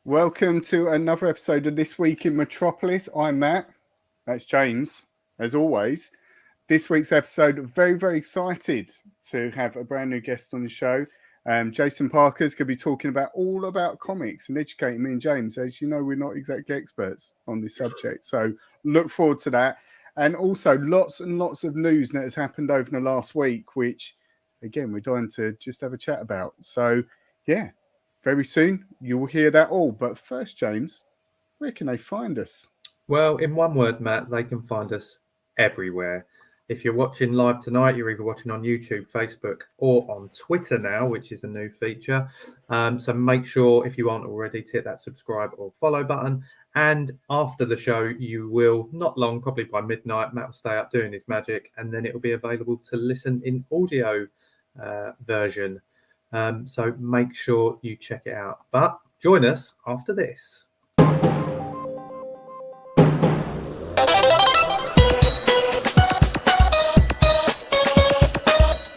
Welcome to another episode of This Week in Metropolis. I'm Matt. That's James, as always. This week's episode, very, very excited to have a brand new guest on the show. Jason Parker's going to be talking all about comics and educating me and James. As you know, we're not exactly experts on this subject. So look forward to that. And also lots and lots of news that has happened over the last week, which, again, we're dying to just have a chat about. So, yeah. Very soon, you will hear that all. But first, James, where can they find us? Well, in one word, Matt, they can find us everywhere. If you're watching live tonight, you're either watching on YouTube, Facebook, or on Twitter now, which is a new feature. So make sure, if you aren't already, to hit that subscribe or follow button. And after the show, you will, not long, probably by midnight, Matt will stay up doing his magic, and then it will be available to listen in audio version. So make sure you check it out. But join us after this.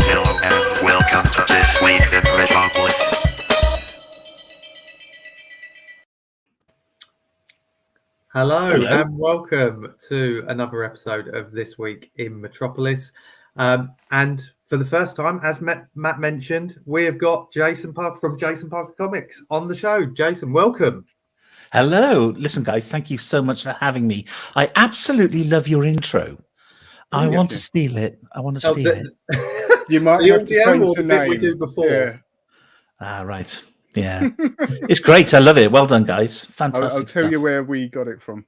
Hello and welcome to This Week in Metropolis. Hello and welcome to another episode of This Week in Metropolis. And for the first time, as Matt mentioned, we have got Jason Parker from Jason Parker Comics on the show. Jason, welcome. Hello. Listen, guys, thank you so much for having me. I absolutely love your intro. I want to steal it. it. You might have to change the name. We do before. Yeah. Right. Yeah. It's great. I love it. Well done, guys. Fantastic. I'll tell you where we got it from.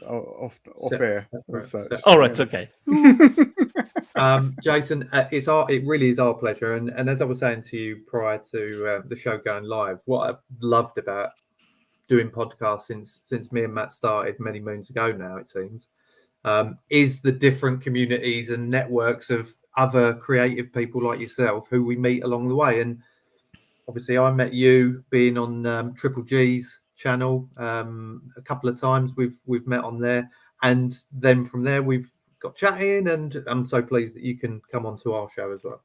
Off air. All right. Okay. Jason, it really is our pleasure, and as I was saying to you prior to the show going live, what I've loved about doing podcasts since me and Matt started many moons ago now, it seems, is the different communities and networks of other creative people like yourself who we meet along the way. And obviously, I met you being on Triple G's channel a couple of times. We've met on there, and then from there we've got chatting, and I'm so pleased that you can come onto our show as well.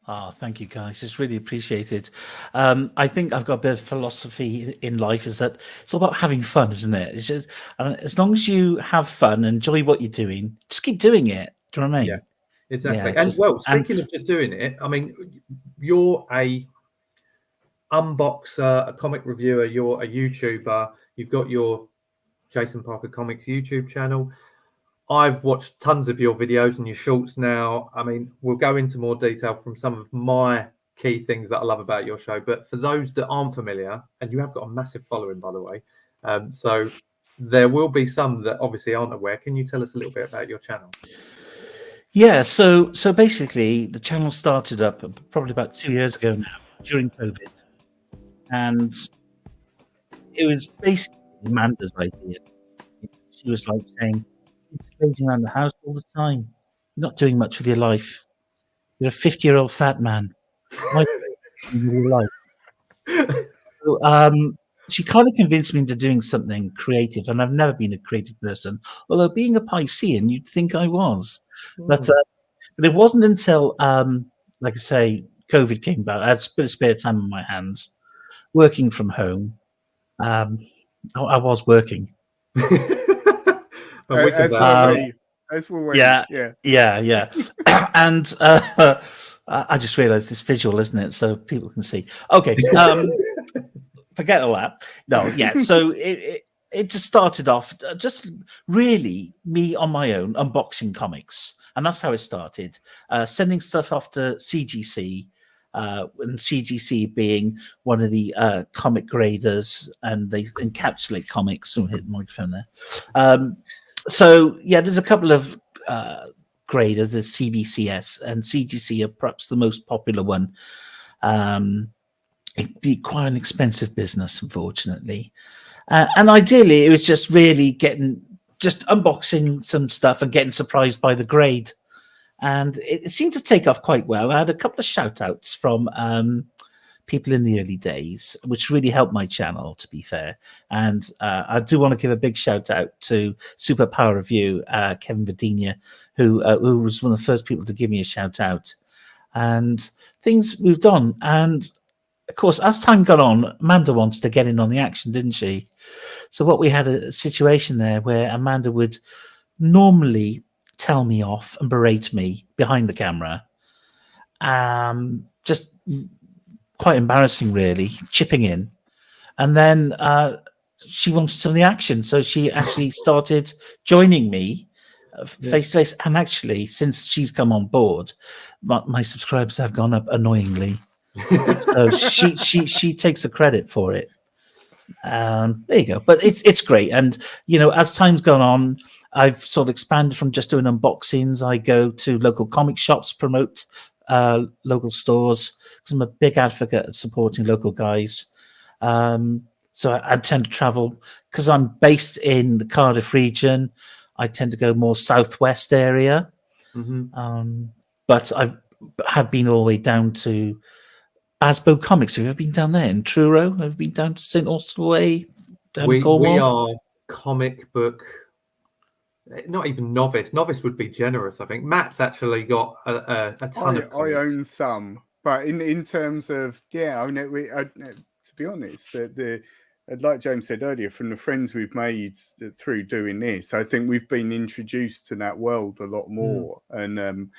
Oh, thank you, guys. It's really appreciated. I think I've got a bit of philosophy in life, is that it's all about having fun, isn't it? It's just as long as you have fun, enjoy what you're doing, just keep doing it. Do you know what I mean? Yeah, exactly. Yeah, speaking of just doing it, I mean, you're a unboxer, a comic reviewer, you're a YouTuber, you've got your Jason Parker Comics YouTube channel. I've watched tons of your videos and your shorts now. I mean, we'll go into more detail from some of my key things that I love about your show. But for those that aren't familiar, and you have got a massive following, by the way, so there will be some that obviously aren't aware. Can you tell us a little bit about your channel? Yeah, so basically the channel started up probably about 2 years ago now, during COVID. And it was basically Amanda's idea. She was like saying, "You're lazing around the house all the time. You're not doing much with your life. You're a 50-year-old fat man. Why do you your life?" So, she kind of convinced me into doing something creative, and I've never been a creative person. Although being a Piscean, you'd think I was, but it wasn't until, like I say, COVID came about. I had a bit of spare time on my hands, working from home. I was working. As we're waiting. Yeah. And I just realized this visual, isn't it? So people can see. Okay. Forget all that. No, yeah. So it just started off just really me on my own unboxing comics. And that's how it started. Sending stuff off to CGC, and CGC being one of the comic graders, and they encapsulate comics. So hit the microphone there. So yeah, there's a couple of graders. There's CBCS and CGC are perhaps the most popular one. It'd be quite an expensive business, unfortunately. And ideally, it was just really unboxing some stuff and getting surprised by the grade. And it seemed to take off quite well. I had a couple of shout outs from people in the early days, which really helped my channel, to be fair. And I do want to give a big shout out to Superpower Review, Kevin Vidina, who was one of the first people to give me a shout out. And things moved on. And of course, as time got on, Amanda wanted to get in on the action, didn't she? So what we had a situation there where Amanda would normally tell me off and berate me behind the camera. Just quite embarrassing, really, chipping in. And then she wanted some of the action. So she actually started joining me face to face. And actually, since she's come on board, my subscribers have gone up annoyingly. So she takes the credit for it. There you go. But it's great. And, as time's gone on, I've sort of expanded from just doing unboxings. I go to local comic shops, promote local stores, because I'm a big advocate of supporting local guys. So I tend to travel because I'm based in the Cardiff region. I tend to go more southwest area. But I have been all the way down to Asbo Comics. Have you ever been down there in Truro? Have you been down to St Austell Way? We are comic book, not even novice. Novice would be generous, I think. Matt's actually got a ton of comics. I own some, but in terms of to be honest, like James said earlier, from the friends we've made through doing this, I think we've been introduced to that world a lot more and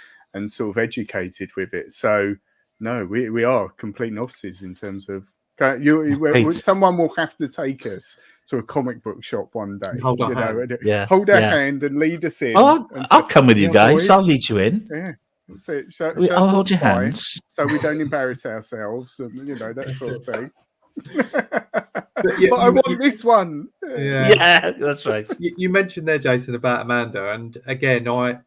sort of educated with it. So no, we are complete novices in terms of. Someone will have to take us to a comic book shop one day. Hold our hand. Hold our hand and lead us in. I'll come with you guys. Boys. I'll lead you in. Yeah. I'll hold your hands so we don't embarrass ourselves, and that sort of thing. But I want this one. Yeah, that's right. You mentioned there, Jason, about Amanda, and again, I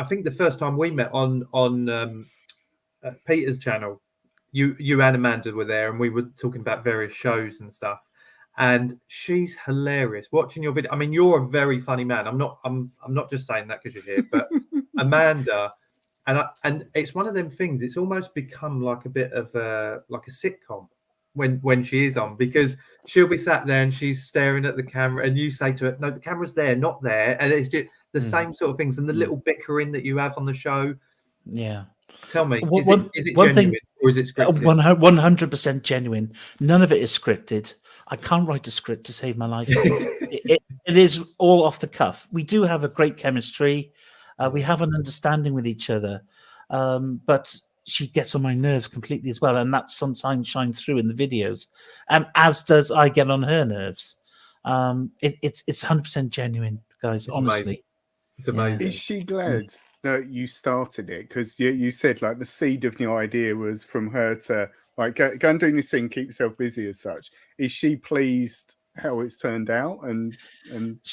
think the first time we met on Peter's channel. You and Amanda were there, and we were talking about various shows and stuff. And she's hilarious. Watching your video, I mean, you're a very funny man. I'm not just saying that because you're here, but Amanda, and it's one of them things. It's almost become like a bit of a sitcom when she is on, because she'll be sat there and she's staring at the camera, and you say to her, "No, the camera's there, not there," and it's just the same sort of things, and the little bickering that you have on the show. Yeah. Tell me, is it genuine or is it scripted? 100% genuine. None of it is scripted. I can't write a script to save my life. it is all off the cuff. We do have a great chemistry. We have an understanding with each other. But she gets on my nerves completely as well. And that sometimes shines through in the videos. As does I get on her nerves. It's 100% genuine, guys, honestly. Amazing. It's amazing. Is she glad that you started it? Because you said like the seed of the idea was from her to like go and do this thing, keep yourself busy as such. Is she pleased how it's turned out and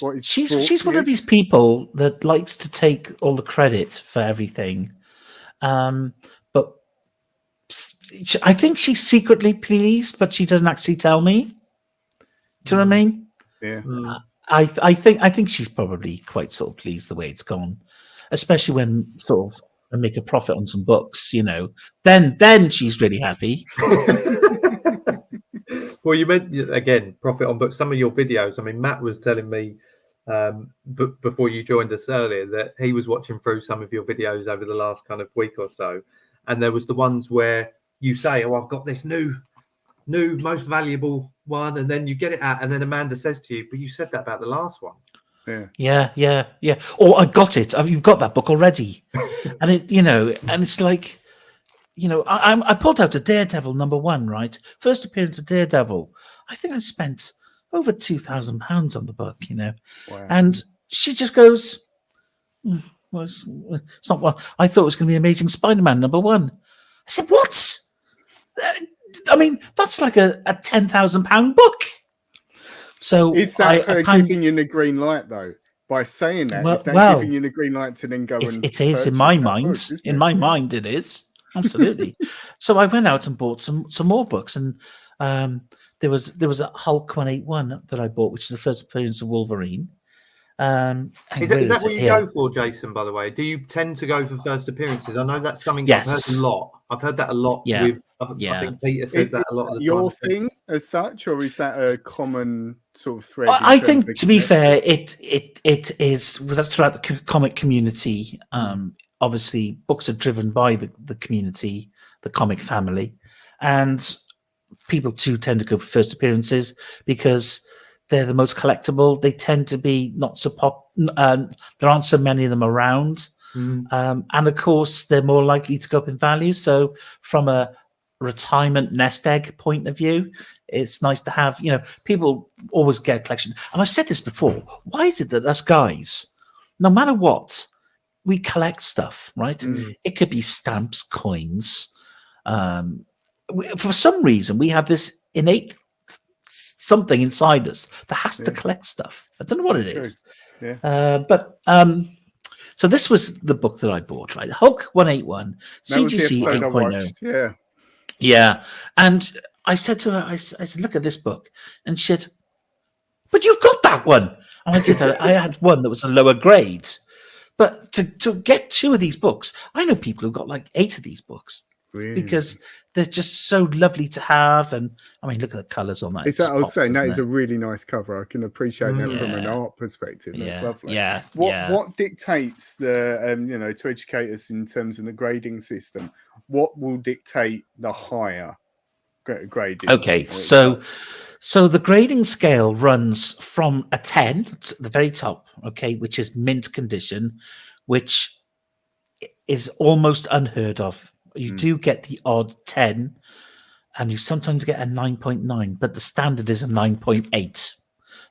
what is she's one of these people that likes to take all the credit for everything, but I think she's secretly pleased, but she doesn't actually tell me. Do you know what I mean? Yeah. I think she's probably quite sort of pleased the way it's gone, especially when sort of I make a profit on some books, then she's really happy. Well, you meant again profit on books. Some of your videos. I mean, Matt was telling me before you joined us earlier that he was watching through some of your videos over the last kind of week or so, and there was the ones where you say, "Oh, I've got this new most valuable one," and then you get it out, and then Amanda says to you, "But you said that about the last one." Yeah. Or I got it. You've got that book already, and and it's like, I pulled out a Daredevil #1, right? First appearance of Daredevil. I think I spent over £2,000 on the book, Wow. And she just goes, well, it's not what I thought it was going to be. Amazing Spider-Man #1. I said, what? I mean, that's like a £10,000 book. So is that her giving you the green light though? By saying that, is that giving you the green light to then go and it is in my mind. In my mind, it is absolutely. So I went out and bought some more books, and there was a Hulk 181 that I bought, which is the first appearance of Wolverine. Is that what you go for, Jason? By the way, do you tend to go for first appearances? I know that's something I've heard a lot. I've heard that a lot. I think Peter says that a lot of the time. Your thing as such, or is that a common sort of thread? I think, to be fair, it is throughout the comic community. Obviously, books are driven by the community, the comic family, and people too tend to go for first appearances because they're the most collectible. They tend to be not so pop. There aren't so many of them around. And of course, they're more likely to go up in value. So from a retirement nest egg point of view, it's nice to have, people always get a collection. And I said this before, why is it that us guys, no matter what, we collect stuff, right? It could be stamps, coins. For some reason, we have this innate something inside us that has to collect stuff. I don't know what it is. So this was the book that I bought, right? Hulk 181, That was the CGC episode I 8.0. watched, Yeah. And I said to her, I said, look at this book. And she said, but you've got that one. And I did that. I had one that was a lower grade. But to get 2 of these books, I know people who've got like 8 of these books. Really? Because they're just so lovely to have. And I mean, look at the colours on that. I was saying that is a really nice cover. I can appreciate that from an art perspective. That's lovely. Yeah. What dictates the to educate us in terms of the grading system? What will dictate the higher grading? Okay, so the grading scale runs from a 10 to the very top, okay, which is mint condition, which is almost unheard of. You do get the odd 10, and you sometimes get a 9.9, but the standard is a 9.8.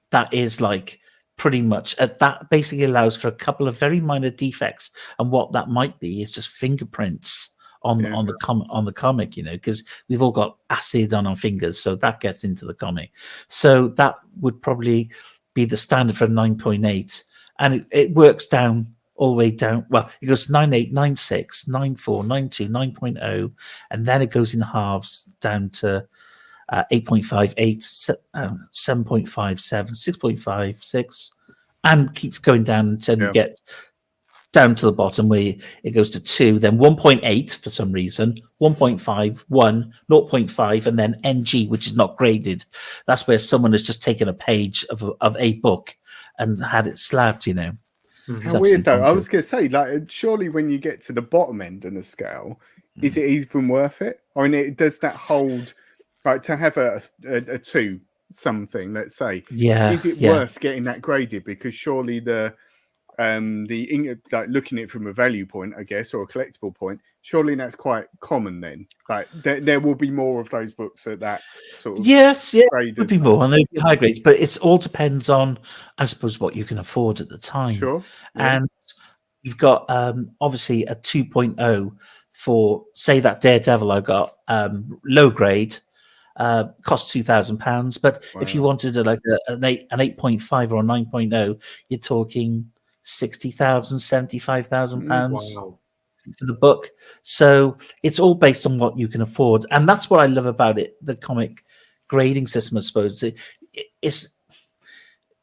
That is like pretty much that basically allows for a couple of very minor defects, and what that might be is just fingerprints on the comic, because we've all got acid on our fingers, so that gets into the comic. So that would probably be the standard for 9.8, and it works down all the way down. Well, it goes 9.8, 9.6, 9.4, 9.2, 9.0, and then it goes in halves down to 8.5, 8, 7.5, 7, 6.5, 6, and keeps going down until you get down to the bottom where it goes to 2, then 1.8 for some reason, 1.5, 1, 0.5, and then NG, which is not graded. That's where someone has just taken a page of a book and had it slabbed, How weird though. I was going to say, like, surely when you get to the bottom end of the scale, is it even worth it? I mean, does that hold, like, to have a 2 something, let's say, is it worth getting that graded? Because surely like looking at it from a value point, I guess, or a collectible point, surely that's quite common then. Like there will be more of those books at that sort of there would be more, and there'd be high grades, but it all depends on, I suppose, what you can afford at the time. Sure. And you've got obviously a 2.0 for, say, that Daredevil I got, low grade, cost £2,000, but if you wanted an 8.5 or a 9.0, you're talking £60,000, £75,000 for the book. So it's all based on what you can afford, and that's what I love about it. The comic grading system, I suppose, it's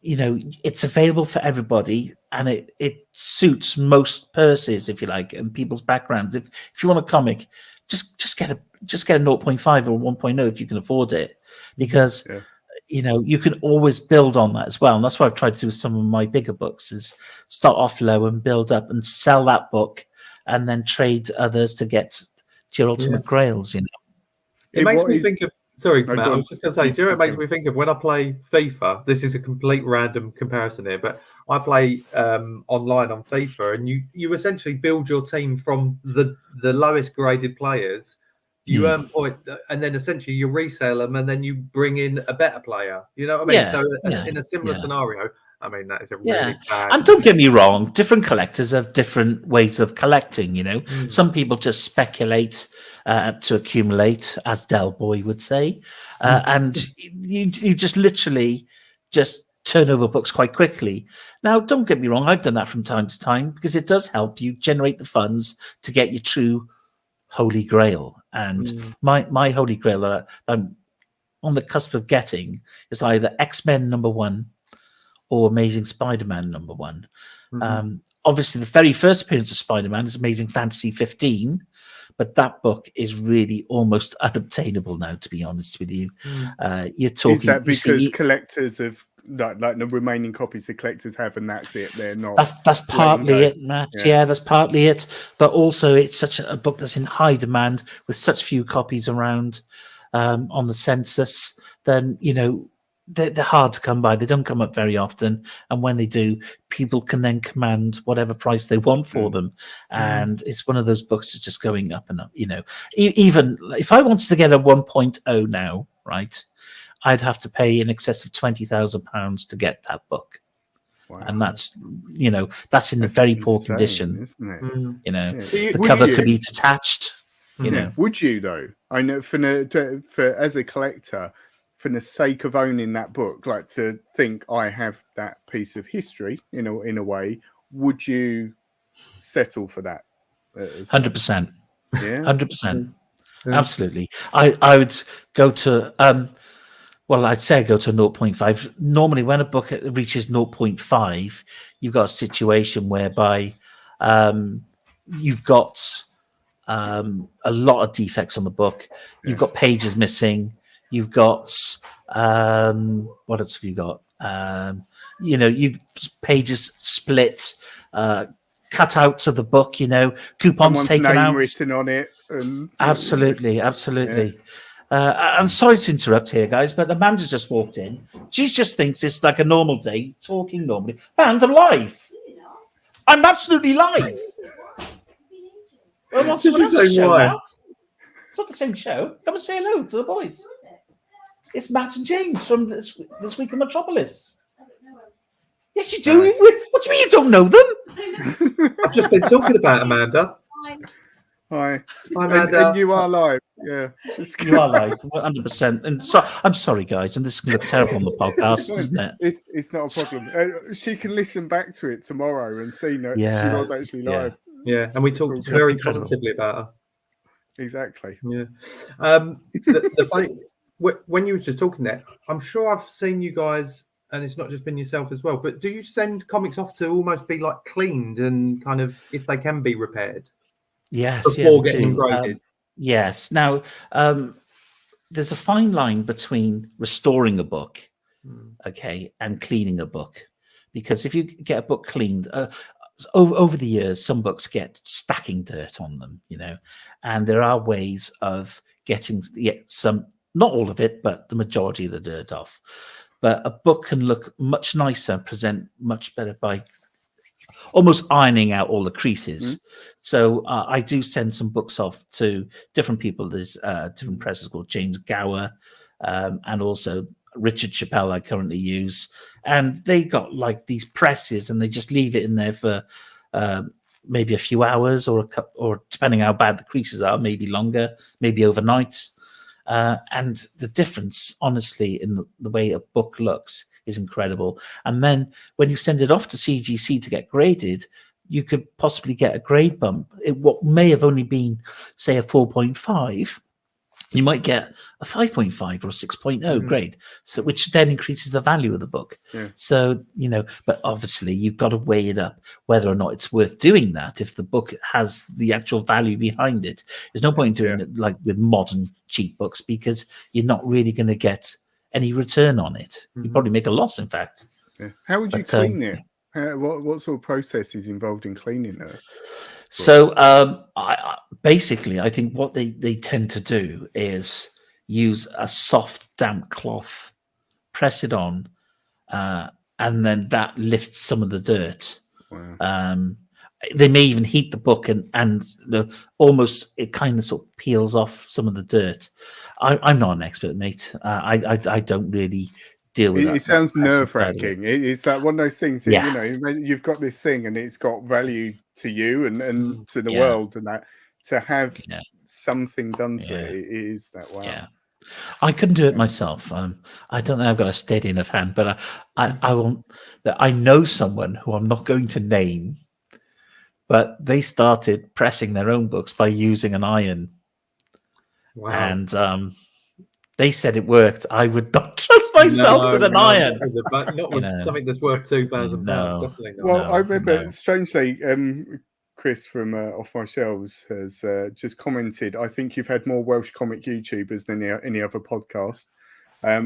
it's available for everybody, and it suits most purses, if you like, and people's backgrounds. If you want a comic, just get a 0.5 or 1.0 if you can afford it, because you can always build on that as well. And that's what I've tried to do with some of my bigger books, is start off low and build up and sell that book and then trade others to get to your ultimate grails, It makes me think of, sorry, Matt, I was just going to say, do you know what it makes me think of when I play FIFA? This is a complete random comparison here, but I play online on FIFA, and you essentially build your team from the lowest graded players. You earn point, and then essentially you resell them, and then you bring in a better player. You know what I mean? So in a similar scenario, I mean, that is a really bad. And don't get me wrong, different collectors have different ways of collecting. Some people just speculate to accumulate, as Del Boy would say, and you just literally just turn over books quite quickly. Now, don't get me wrong, I've done that from time to time, because it does help you generate the funds to get your true Holy Grail. And my Holy Grail that I'm on the cusp of getting is either X-Men #1 or Amazing Spider-Man #1. Obviously, the very first appearance of Spider-Man is Amazing Fantasy 15, but that book is really almost unobtainable now, to be honest with you. You're talking. Is that because collectors have like the remaining copies the collectors have, and that's it? They're not. That's partly it, Matt. Yeah, that's partly it. But also, it's such a book that's in high demand with such few copies around. on the census, then they're hard to come by. They don't come up very often, and when they do, people can then command whatever price they want for them. And it's one of those books that's just going up and up. Even if I wanted to get a 1.0 now, right, I'd have to pay in excess of £20,000 to get that book. Wow. And that's in a very poor condition, isn't it? The cover could be detached. Would you though? I know for as a collector, for the sake of owning that book, like to think I have that piece of history, in a way, would you settle for that? 100%. Yeah, 100%. Absolutely. I would go to I'd say go to 0.5. Normally, when a book reaches 0.5, you've got a situation whereby you've got a lot of defects on the book. You've got pages missing. You've got what else have you got? You pages split, cutouts of the book. Coupons someone's taken name out, written on it. And absolutely. I'm sorry to interrupt here, guys, but Amanda's just walked in. She just thinks it's like a normal day, talking normally. And I'm live. I'm absolutely live. Well, what's the show now? It's not the same show. Come and say hello to the boys. It's Matt and James from this week in Metropolis. Yes, you do. What do you mean you don't know them? I've just been talking about Amanda. Hi, Amanda. and you are live. Yeah, you are live, 100%. And so I'm sorry, guys, and this is going to look terrible on the podcast, isn't it? It's not a problem. She can listen back to it tomorrow and see that she was actually live. Yeah, and we talked very positively about her. Exactly. Yeah. The funny, when you were just talking there, I'm sure I've seen you guys, and it's not just been yourself as well, but do you send comics off to almost be like cleaned and kind of, if they can be repaired? Yes. Before getting them graded? Yes. Now, there's a fine line between restoring a book, and cleaning a book. Because if you get a book cleaned, over the years, some books get stacking dirt on them, and there are ways of getting some, not all of it, but the majority of the dirt off. But a book can look much nicer, present much better by almost ironing out all the creases. So I do send some books off to different people. There's different presses called James Gower, and also Richard Chappell I currently use. And they got like these presses, and they just leave it in there for maybe a few hours, or depending how bad the creases are, maybe longer, maybe overnight. And the difference, honestly, in the way a book looks is incredible. And then when you send it off to CGC to get graded, you could possibly get a grade bump. What may have only been, say, a 4.5, you might get a 5.5 or a 6.0 grade, so which then increases the value of the book. So but obviously you've got to weigh it up whether or not it's worth doing that. If the book has the actual value behind it, there's no point in doing it like with modern cheap books, because you're not really going to get any return on it. You probably make a loss, in fact. How would you clean it? What sort of process is involved in cleaning it? So I think what they tend to do is use a soft, damp cloth, press it on, and then that lifts some of the dirt. Wow. They may even heat the book, and almost it kind of sort of peels off some of the dirt. I'm not an expert, mate. I don't really deal with it. It sounds nerve-wracking. It's like one of those things that, you've got this thing and it's got value to you and to the world, and that to have something done to it is that wow. Yeah. I couldn't do it myself. I don't think I've got a steady enough hand, but I know someone who I'm not going to name, but they started pressing their own books by using an iron. Wow. And they said it worked. I would not trust myself with an iron. Not with something that's worth £2,000. Definitely not. Well, I remember, strangely, Chris from Off My Shelves has just commented, I think you've had more Welsh comic YouTubers than any other podcast.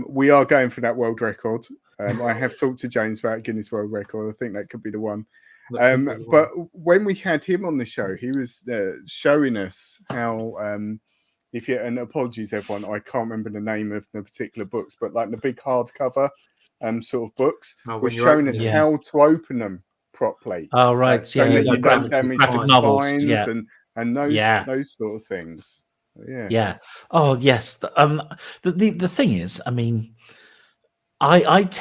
We are going for that world record. I have talked to James about Guinness World Record. I think that could be the one. But when we had him on the show, he was showing us how if you, and apologies everyone, I can't remember the name of the particular books, but like the big hardcover sort of books Oh, were when you're showing us opening it. how to open them properly. Oh, right. Showing Yeah. that you the don't graphic damage the novels. spines Yeah. and Yeah. those sort of things. Yeah. Yeah. Oh, yes. The thing is, I mean, I don't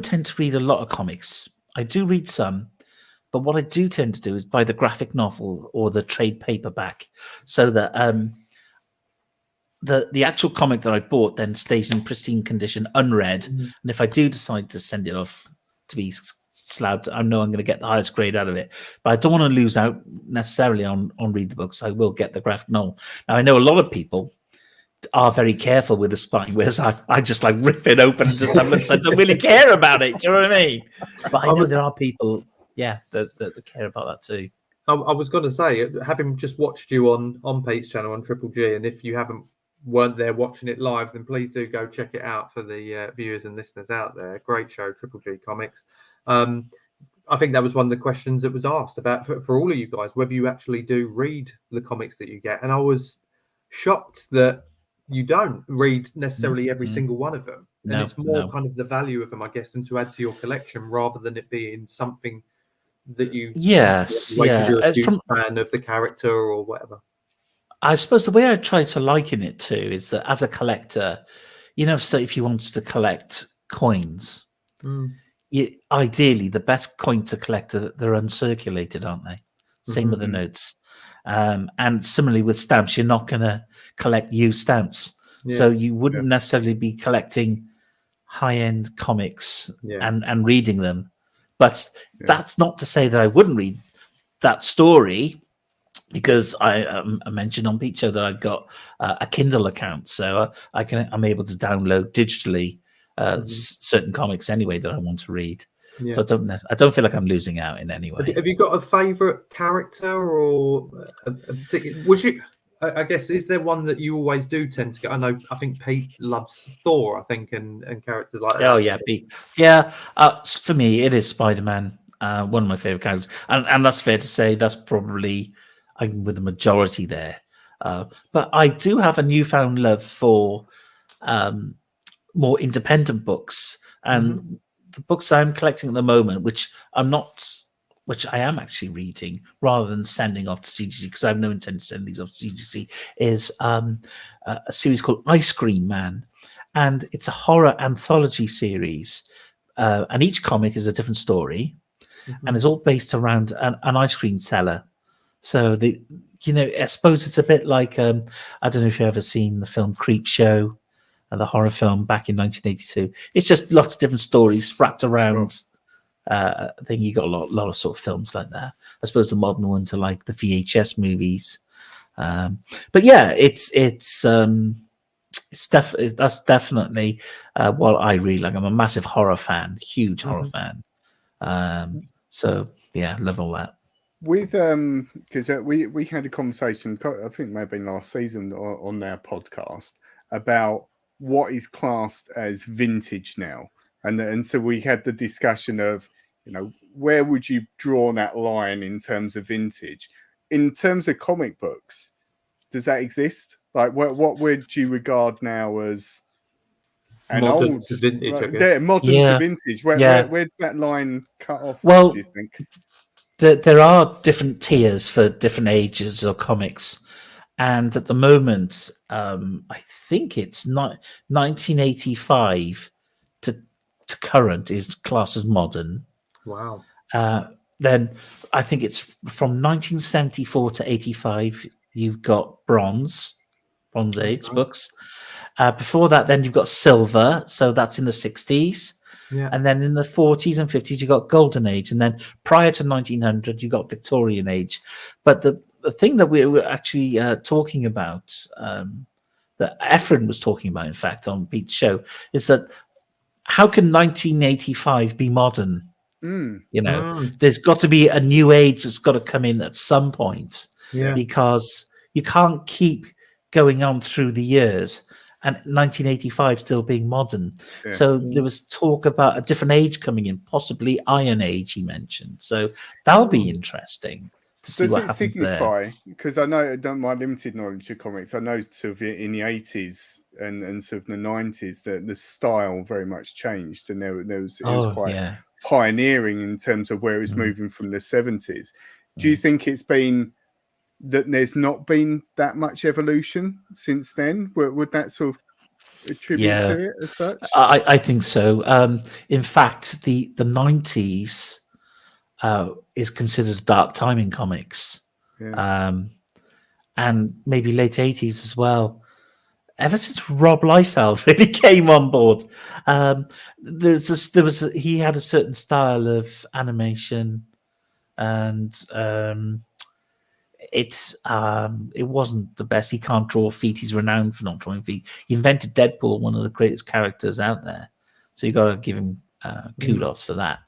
tend to read a lot of comics. I do read some, but what I do tend to do is buy the graphic novel or the trade paperback, so that the actual comic that I bought then stays in pristine condition, unread. Mhm. And if I do decide to send it off to be slabbed, I know I'm going to get the highest grade out of it. But I don't want to lose out necessarily on read the books. I will get the graphic novel. Now I know a lot of people are very careful with the spine, whereas I just like rip it open and just have looks. I don't really care about it. Do you know what I mean? But I know there are people, that care about that too. I was going to say, having just watched you on Pete's channel on Triple G, and if you weren't there watching it live, then please do go check it out for the viewers and listeners out there. Great show, Triple G Comics. I think that was one of the questions that was asked about for all of you guys, whether you actually do read the comics that you get. And I was shocked that you don't read necessarily every single one of them. And it's more kind of the value of them, I guess, and to add to your collection rather than it being something that you Yes, like yeah. you're a It's huge fan of the character or whatever. I suppose the way I try to liken it to is that as a collector, so if you wanted to collect coins, ideally the best coins to collect they're uncirculated, aren't they? Same with the notes. And similarly with stamps, you're not going to collect used stamps. Yeah. So you wouldn't necessarily be collecting high-end comics and reading them. But that's not to say that I wouldn't read that story, because I mentioned on Peach Show that I've got a Kindle account, so I'm able to download digitally certain comics anyway that I want to read. Yeah. So I don't feel like I'm losing out in any way. Have you got a favourite character or a particular? Would you? I guess, is there one that you always do tend to get? I think Pete loves Thor, I think, and characters like that. Oh yeah, Pete. Yeah, for me it is Spider-Man. One of my favorite characters, and that's fair to say. That's probably I'm with the majority there. But I do have a newfound love for more independent books, and the books I'm collecting at the moment, which I am actually reading rather than sending off to CGC, because I have no intention to send these off to CGC, is a series called Ice Cream Man. And it's a horror anthology series. And each comic is a different story. And it's all based around an ice cream seller. So, I suppose it's a bit like, I don't know if you've ever seen the film Creep Show, the horror film back in 1982. It's just lots of different stories wrapped around. I think you got a lot of sort of films like that. I suppose the modern ones are like the VHS movies. But yeah, that's definitely what I really like. I'm a massive horror fan, huge horror fan. So yeah, love all that. With because we had a conversation, I think maybe last season on our podcast, about what is classed as vintage now, and so we had the discussion of, where would you draw that line in terms of vintage? In terms of comic books, does that exist? Like, what would you regard now as an modern old to vintage? modern to vintage? Where's that line cut off? Well, do you think? There are different tiers for different ages of comics, and at the moment, I think it's not 1985 to current is classed as modern. Wow. Then I think it's from 1974 to 85. You've got bronze age books. Before that, then you've got silver, so that's in the 60s. Yeah. And then in the 40s and 50s, you got golden age, and then prior to 1900, you got Victorian age. But the thing that we were actually talking about, that Efren was talking about, in fact, on Pete's show, is that how can 1985 be modern? There's got to be a new age that's got to come in at some point, because you can't keep going on through the years and 1985 still being modern. So there was talk about a different age coming in, possibly Iron Age, he mentioned. So that'll be interesting to see Does what it happens there. signify? Because I know, my limited knowledge of comics, I know sort of in the 80s and sort of the 90s that the style very much changed, and it was quite pioneering in terms of where it was moving from the 70s. Do you think it's been that there's not been that much evolution since then? Would that sort of attribute to it as such? I think so. In fact, the 90s is considered a dark time in comics, and maybe late 80s as well. Ever since Rob Liefeld really came on board, he had a certain style of animation, and it wasn't the best. He can't draw feet. He's renowned for not drawing feet. He invented Deadpool, one of the greatest characters out there. So you got to give him kudos for that.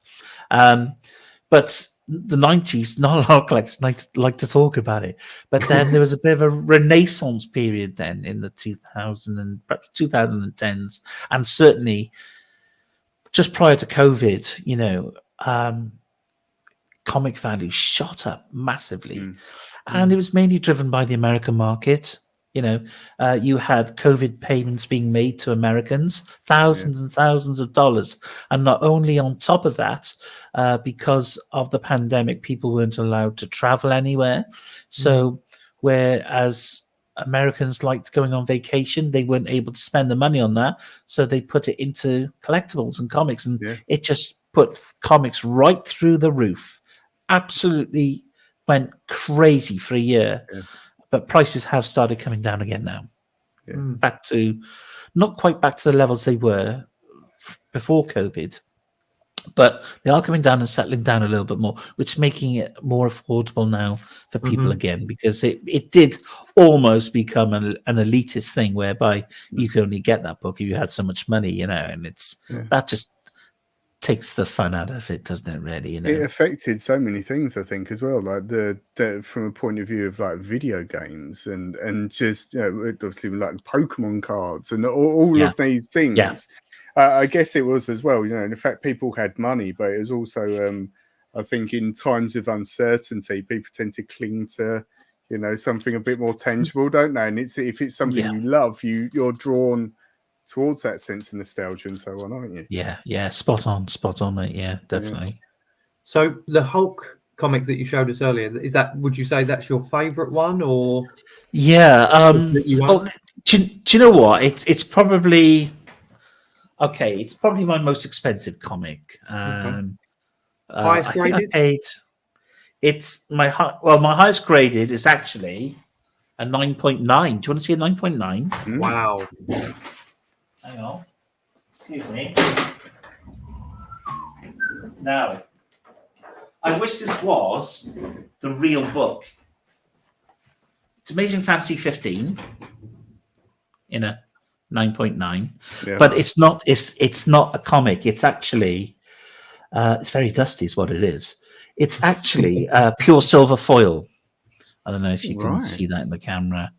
But the 90s, not a lot of collectors like to talk about it. But then there was a bit of a renaissance period then in the 2010s, and certainly just prior to COVID, comic value shot up massively. And it was mainly driven by the American market. You had COVID payments being made to Americans, thousands and thousands of dollars. And not only on top of that, because of the pandemic, people weren't allowed to travel anywhere. So whereas Americans liked going on vacation, they weren't able to spend the money on that. So they put it into collectibles and comics. And it just put comics right through the roof. Absolutely went crazy for a year. But prices have started coming down again now. Back to, not quite back to the levels they were before COVID, but they are coming down and settling down a little bit more, which is making it more affordable now for people again, because it did almost become an elitist thing whereby you could only get that book if you had so much money, and it's that just takes the fun out of it, doesn't it, really? It affected so many things, I think, as well, like the from a point of view of like video games and just obviously like Pokemon cards and all of these things. I guess it was as well, in fact, people had money, but it was also I think in times of uncertainty, people tend to cling to something a bit more tangible, don't they? And if it's something you love, you're drawn towards that sense of nostalgia and so on, aren't you? Yeah, spot on, mate. Yeah, definitely. So the Hulk comic that you showed us earlier, would you say that's your favorite one, or do you know what, it's probably it's probably my most expensive comic. Highest graded? My highest graded is actually a 9.9. Do you want to see a 9.9? Wow. Hang on. Excuse me. Now, I wish this was the real book. It's Amazing Fantasy 15 in a 9.9, but it's not. It's not a comic. It's actually it's very dusty, is what it is. It's actually pure silver foil. I don't know if you can see that in the camera.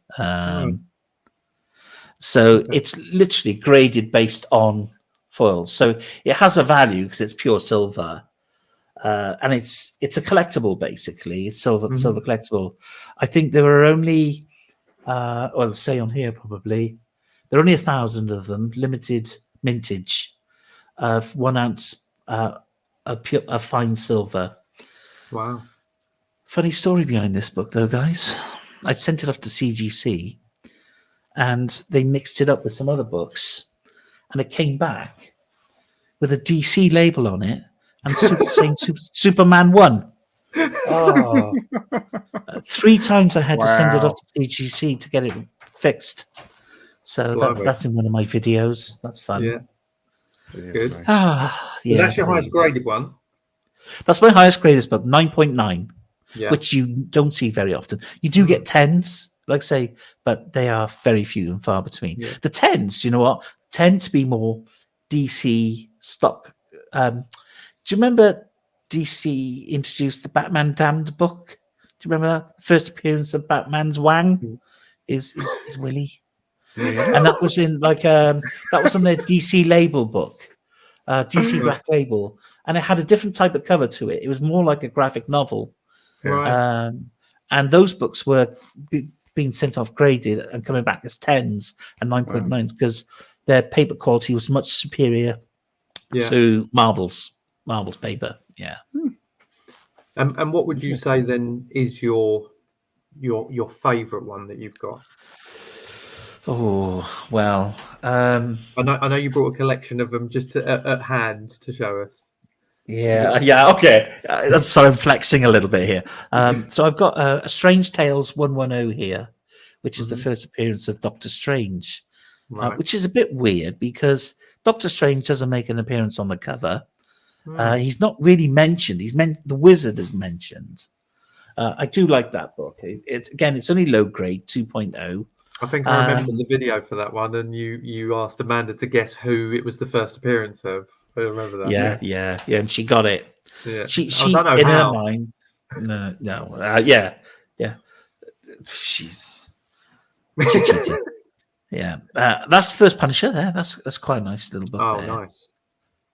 So it's literally graded based on foil. So it has a value because it's pure silver, and it's a collectible basically. It's silver collectible. I think there are only, say on here probably, there are only 1,000 of them, limited mintage, 1 ounce of fine silver. Wow. Funny story behind this book though, guys. I sent it off to CGC. And they mixed it up with some other books, and it came back with a DC label on it and saying Superman 1. Oh. 3 times I had to send it off to DGC to get it fixed. So that's in one of my videos. That's fun. Yeah, that's good. That's your highest graded one? That's my highest graded book, 9.9, which you don't see very often. You do get 10s. Like say, but they are very few and far between. The 10s, you know what, tend to be more DC stock. Do you remember DC introduced the Batman Damned book? Do you remember that? First appearance of Batman's Wang is Willie. And that was in that was on their DC label book, DC Black Label. And it had a different type of cover to it. It was more like a graphic novel. Right. And those books were being sent off graded and coming back as 10s and 9.9s because their paper quality was much superior to Marvel's paper. Yeah. And what would you say then is your favourite one that you've got? Oh well, I know you brought a collection of them just at hand to show us. yeah, okay. I'm sorry, I'm flexing a little bit here. So I've got a Strange Tales 110 here, which is the first appearance of Doctor Strange, which is a bit weird because Doctor Strange doesn't make an appearance on the cover. He's not really mentioned. The Wizard is mentioned. I do like that book. It's only low grade 2.0. I think I remember the video for that one, and you asked Amanda to guess who it was the first appearance of. I remember that. Yeah, and she got it. Yeah, she I don't know in how. her mind. No, she cheated. Yeah, that's the first Punisher. There, that's quite a nice little book. Oh, there. nice.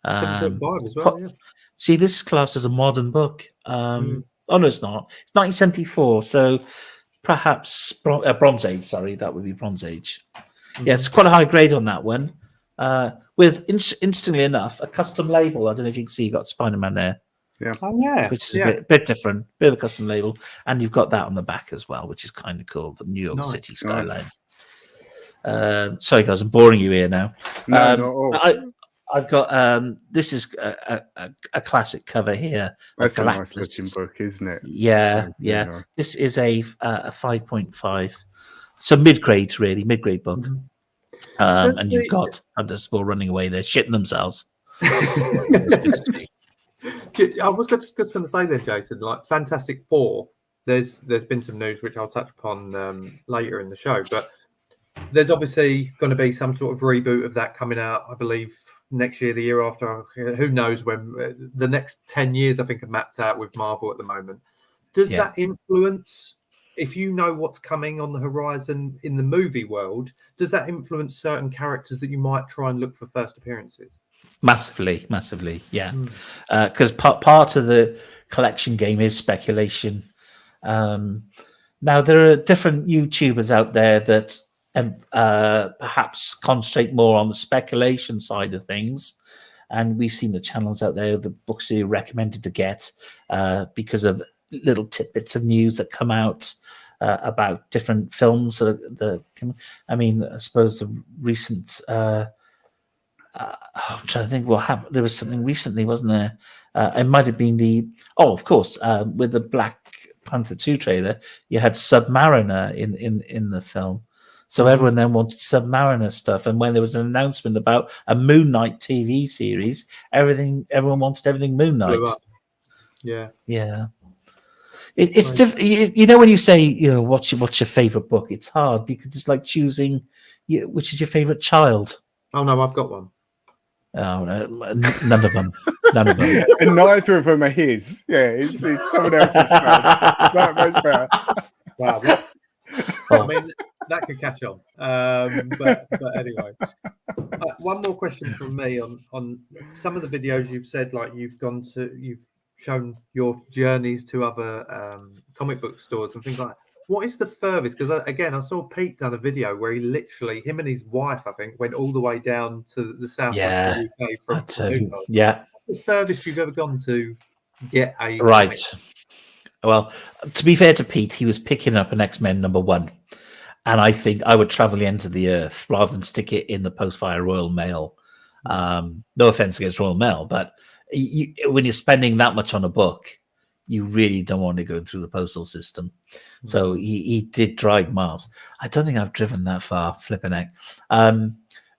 7.5 as well. Yeah. See, this is classed as a modern book. Oh no, it's not. It's 1974, so perhaps Bronze Age. Sorry, that would be Bronze Age. Yeah, it's quite a high grade on that one. With interestingly enough, a custom label. I don't know if you can see, you got Spider-Man there. Yeah. Oh yeah. Which is a bit different, bit of a custom label, and you've got that on the back as well, which is kind of cool. The New York City skyline. Sorry, guys, I'm boring you here now. No, not at all. I've got this is a classic cover here. That's a nice looking book, isn't it? Yeah. Nice. This is a 5.5, so mid grade book. And you've got Underscore running away. They're shitting themselves. It's good to see. I was just going to say then, Jason, like Fantastic Four. There's been some news which I'll touch upon later in the show, but there's obviously going to be some sort of reboot of that coming out, I believe, next year, the year after. Who knows when? The next 10 years, I think, are mapped out with Marvel at the moment. Does that influence, if you know what's coming on the horizon in the movie world, does that influence certain characters that you might try and look for first appearances? Massively, yeah. Because part of the collection game is speculation. Now, there are different YouTubers out there that perhaps concentrate more on the speculation side of things. And we've seen the channels out there, the books are recommended to get because of little tidbits of news that come out about different films. I mean, I suppose the recent... I'm trying to think what happened. There was something recently, wasn't there? It might have been of course, with the Black Panther 2 trailer, you had Submariner in the film. So everyone then wanted Submariner stuff. And when there was an announcement about a Moon Knight TV series, everyone wanted everything Moon Knight. Yeah. It's different. You know, when you say, what's your favorite book? It's hard because it's like choosing which is your favorite child. Oh no, I've got one. Oh, no, none of them. And neither of them are his. Yeah, it's someone else's. That's better. Wow. I mean, that could catch on. But anyway, one more question from me on some of the videos you've said, like you've shown your journeys to other comic book stores and things like that. What is the furthest? Because again, I saw Pete done a video where him and his wife, I think, went all the way down to the south of the UK from Newcastle. Yeah. What's the furthest you've ever gone to get a right? comic? Well, to be fair to Pete, he was picking up an X-Men #1, and I think I would travel the ends of the earth rather than stick it in the post via Royal Mail. No offense against Royal Mail, but when you're spending that much on a book, you really don't want to go through the postal system. So he did drive miles. I don't think I've driven that far, flipping heck.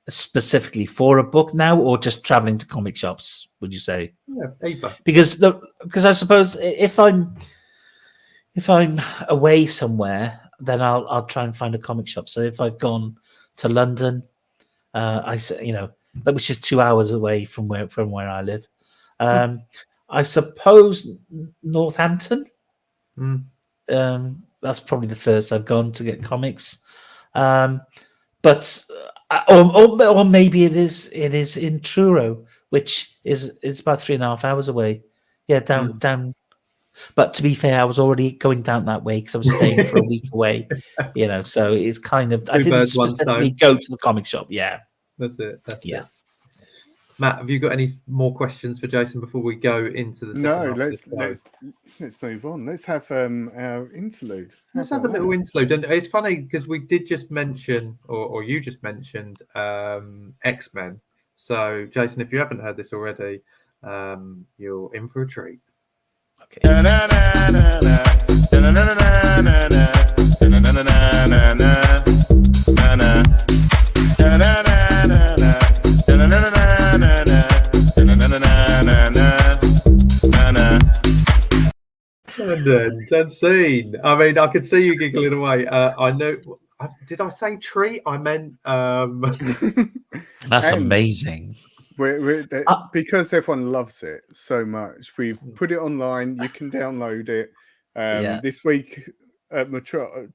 Specifically for a book now, or just traveling to comic shops, would you say? Yeah, either. Because I suppose if I'm away somewhere, then I'll try and find a comic shop. So if I've gone to London, which is 2 hours away from where I live, I suppose Northampton. That's probably the first I've gone to get comics. But or maybe it is in Truro, which is about 3.5 hours away. Yeah, down. But to be fair, I was already going down that way because I was staying for a week away, so it's kind of, I Two didn't birds, one specifically stone. go to the comic shop. Yeah. That's it. That's Yeah. it. Matt, have you got any more questions for Jason before we go into the second No, half of the show? let's move on. Let's have our interlude. Let's have a little interlude. And it's funny because we did just mention, or you just mentioned, X-Men. So, Jason, if you haven't heard this already, you're in for a treat. Okay. And scene. I mean, I could see you giggling away. I know. Did I say treat? I meant. That's amazing. Because everyone loves it so much, we've put it online. You can download it. This week at God,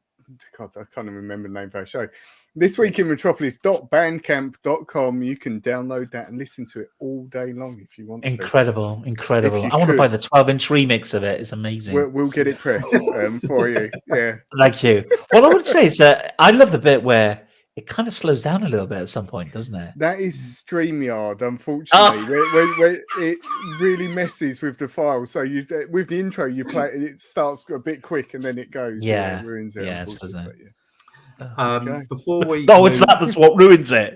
I can't even remember the name of our show. This week in Metropolis.bandcamp.com, you can download that and listen to it all day long if you want Incredible. I want to buy the 12-inch remix of it. It's amazing. We'll get it pressed for you. Yeah. Thank you. What I would say is that I love the bit where it kind of slows down a little bit at some point, doesn't it? That is StreamYard, unfortunately, where it really messes with the file. So you, with the intro, you play it starts a bit quick and then it goes. Yeah, it ruins it. yeah, Unfortunately. Before we it's that's what ruins it.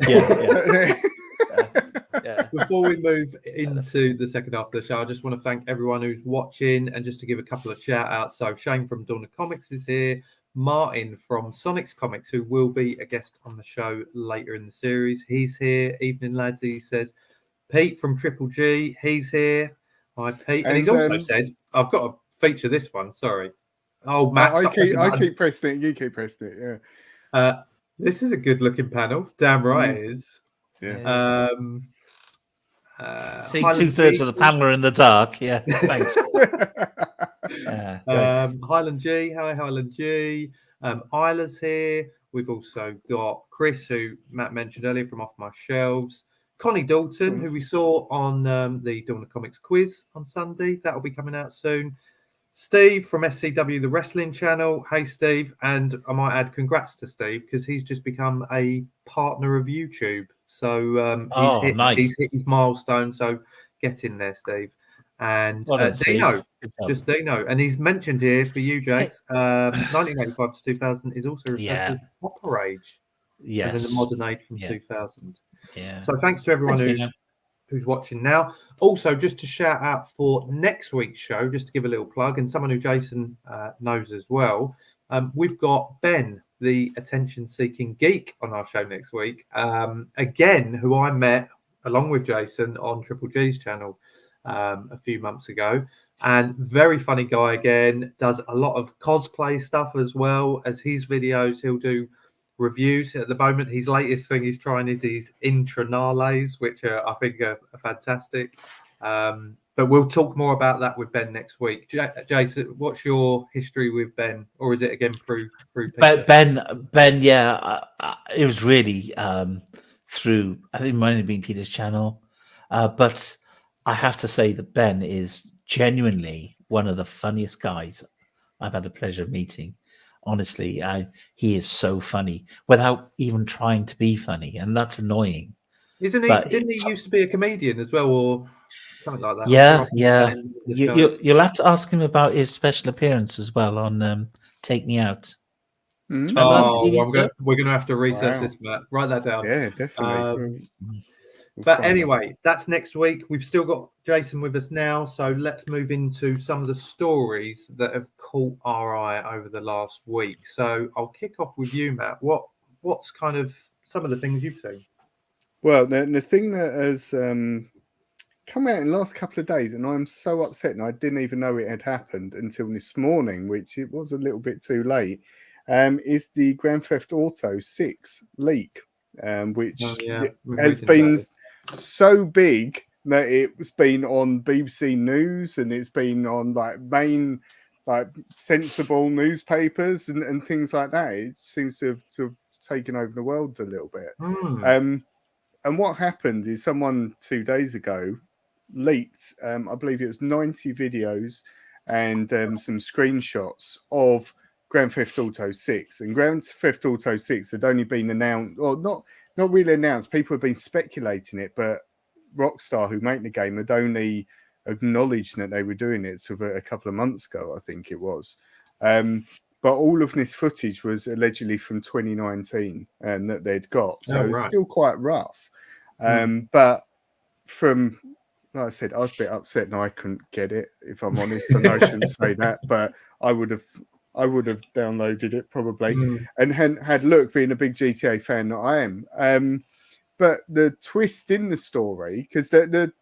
Yeah. Before we move into the second half of the show, I just want to thank everyone who's watching, and just to give a couple of shout outs. So Shane from Dawn of Comics is here. Martin from Sonic's Comics, who will be a guest on the show later in the series. He's here. Evening, lads, he says. Pete from Triple G, he's here. Hi, Pete. And he's also said, I've got to feature this one, sorry. Oh, Matt, I keep pressing it. You keep pressing it, yeah. This is a good-looking panel. Damn right it is. Yeah. See, 2/3 of the panel are in the dark. Yeah, thanks. Highland G, hi Highland G. Isla's here. We've also got Chris, who Matt mentioned earlier from Off My Shelves. Connie Dalton, who we saw on the Dawn of Comics quiz on Sunday. That'll be coming out soon. Steve from SCW, the wrestling channel. Hey, Steve. And I might add congrats to Steve because he's just become a partner of YouTube. So he's hit his milestone. So get in there, Steve. And Dino, just Dino. And he's mentioned here for you, Jace, 1985 to 2000 is also referred to as the proper age. Yes. And then the modern age from 2000. Yeah. So thanks to everyone who's watching now. Also, just to shout out for next week's show, just to give a little plug, and someone who Jason knows as well, we've got Ben, the attention-seeking geek, on our show next week. Again, who I met along with Jason on Triple G's channel a few months ago. And very funny guy again, does a lot of cosplay stuff as well as his videos. He'll do reviews at the moment. His latest thing he's trying is his intranales, which I think are fantastic. But we'll talk more about that with Ben next week. Jason, what's your history with Ben, or is it again through Peter? Ben, yeah, it was really through. I think it might have been Peter's channel, but I have to say that Ben is genuinely one of the funniest guys I've had the pleasure of meeting. Honestly, he is so funny without even trying to be funny, and that's annoying. Isn't he? Didn't he used to be a comedian as well, or something like that? Yeah. You'll have to ask him about his special appearance as well on Take Me Out. Oh, we're going to have to research this, Matt. Write that down. Yeah, definitely. But anyway, that's next week. We've still got Jason with us now, so let's move into some of the stories that have caught our eye over the last week. So I'll kick off with you, Matt. What's kind of some of the things you've seen? Well, the thing that has come out in the last couple of days, and I'm so upset, and I didn't even know it had happened until this morning, which it was a little bit too late, is the Grand Theft Auto 6 leak, which has been so big that it's been on BBC News and it's been on main sensible newspapers and things like that. It seems to have taken over the world a little bit. And what happened is someone 2 days ago leaked, I believe it was 90 videos and some screenshots of Grand Theft Auto 6. And Grand Theft Auto 6 had only been announced, or not really announced. People had been speculating it, but Rockstar, who make the game, had only acknowledged that they were doing it sort of a couple of months ago, I think it was. But all of this footage was allegedly from 2019 and that they'd got. So it's still quite rough. But from, like I said, I was a bit upset and I couldn't get it, if I'm honest. And I shouldn't say that, but I would have downloaded it probably and had looked, being a big GTA fan that I am. But the twist in the story, because the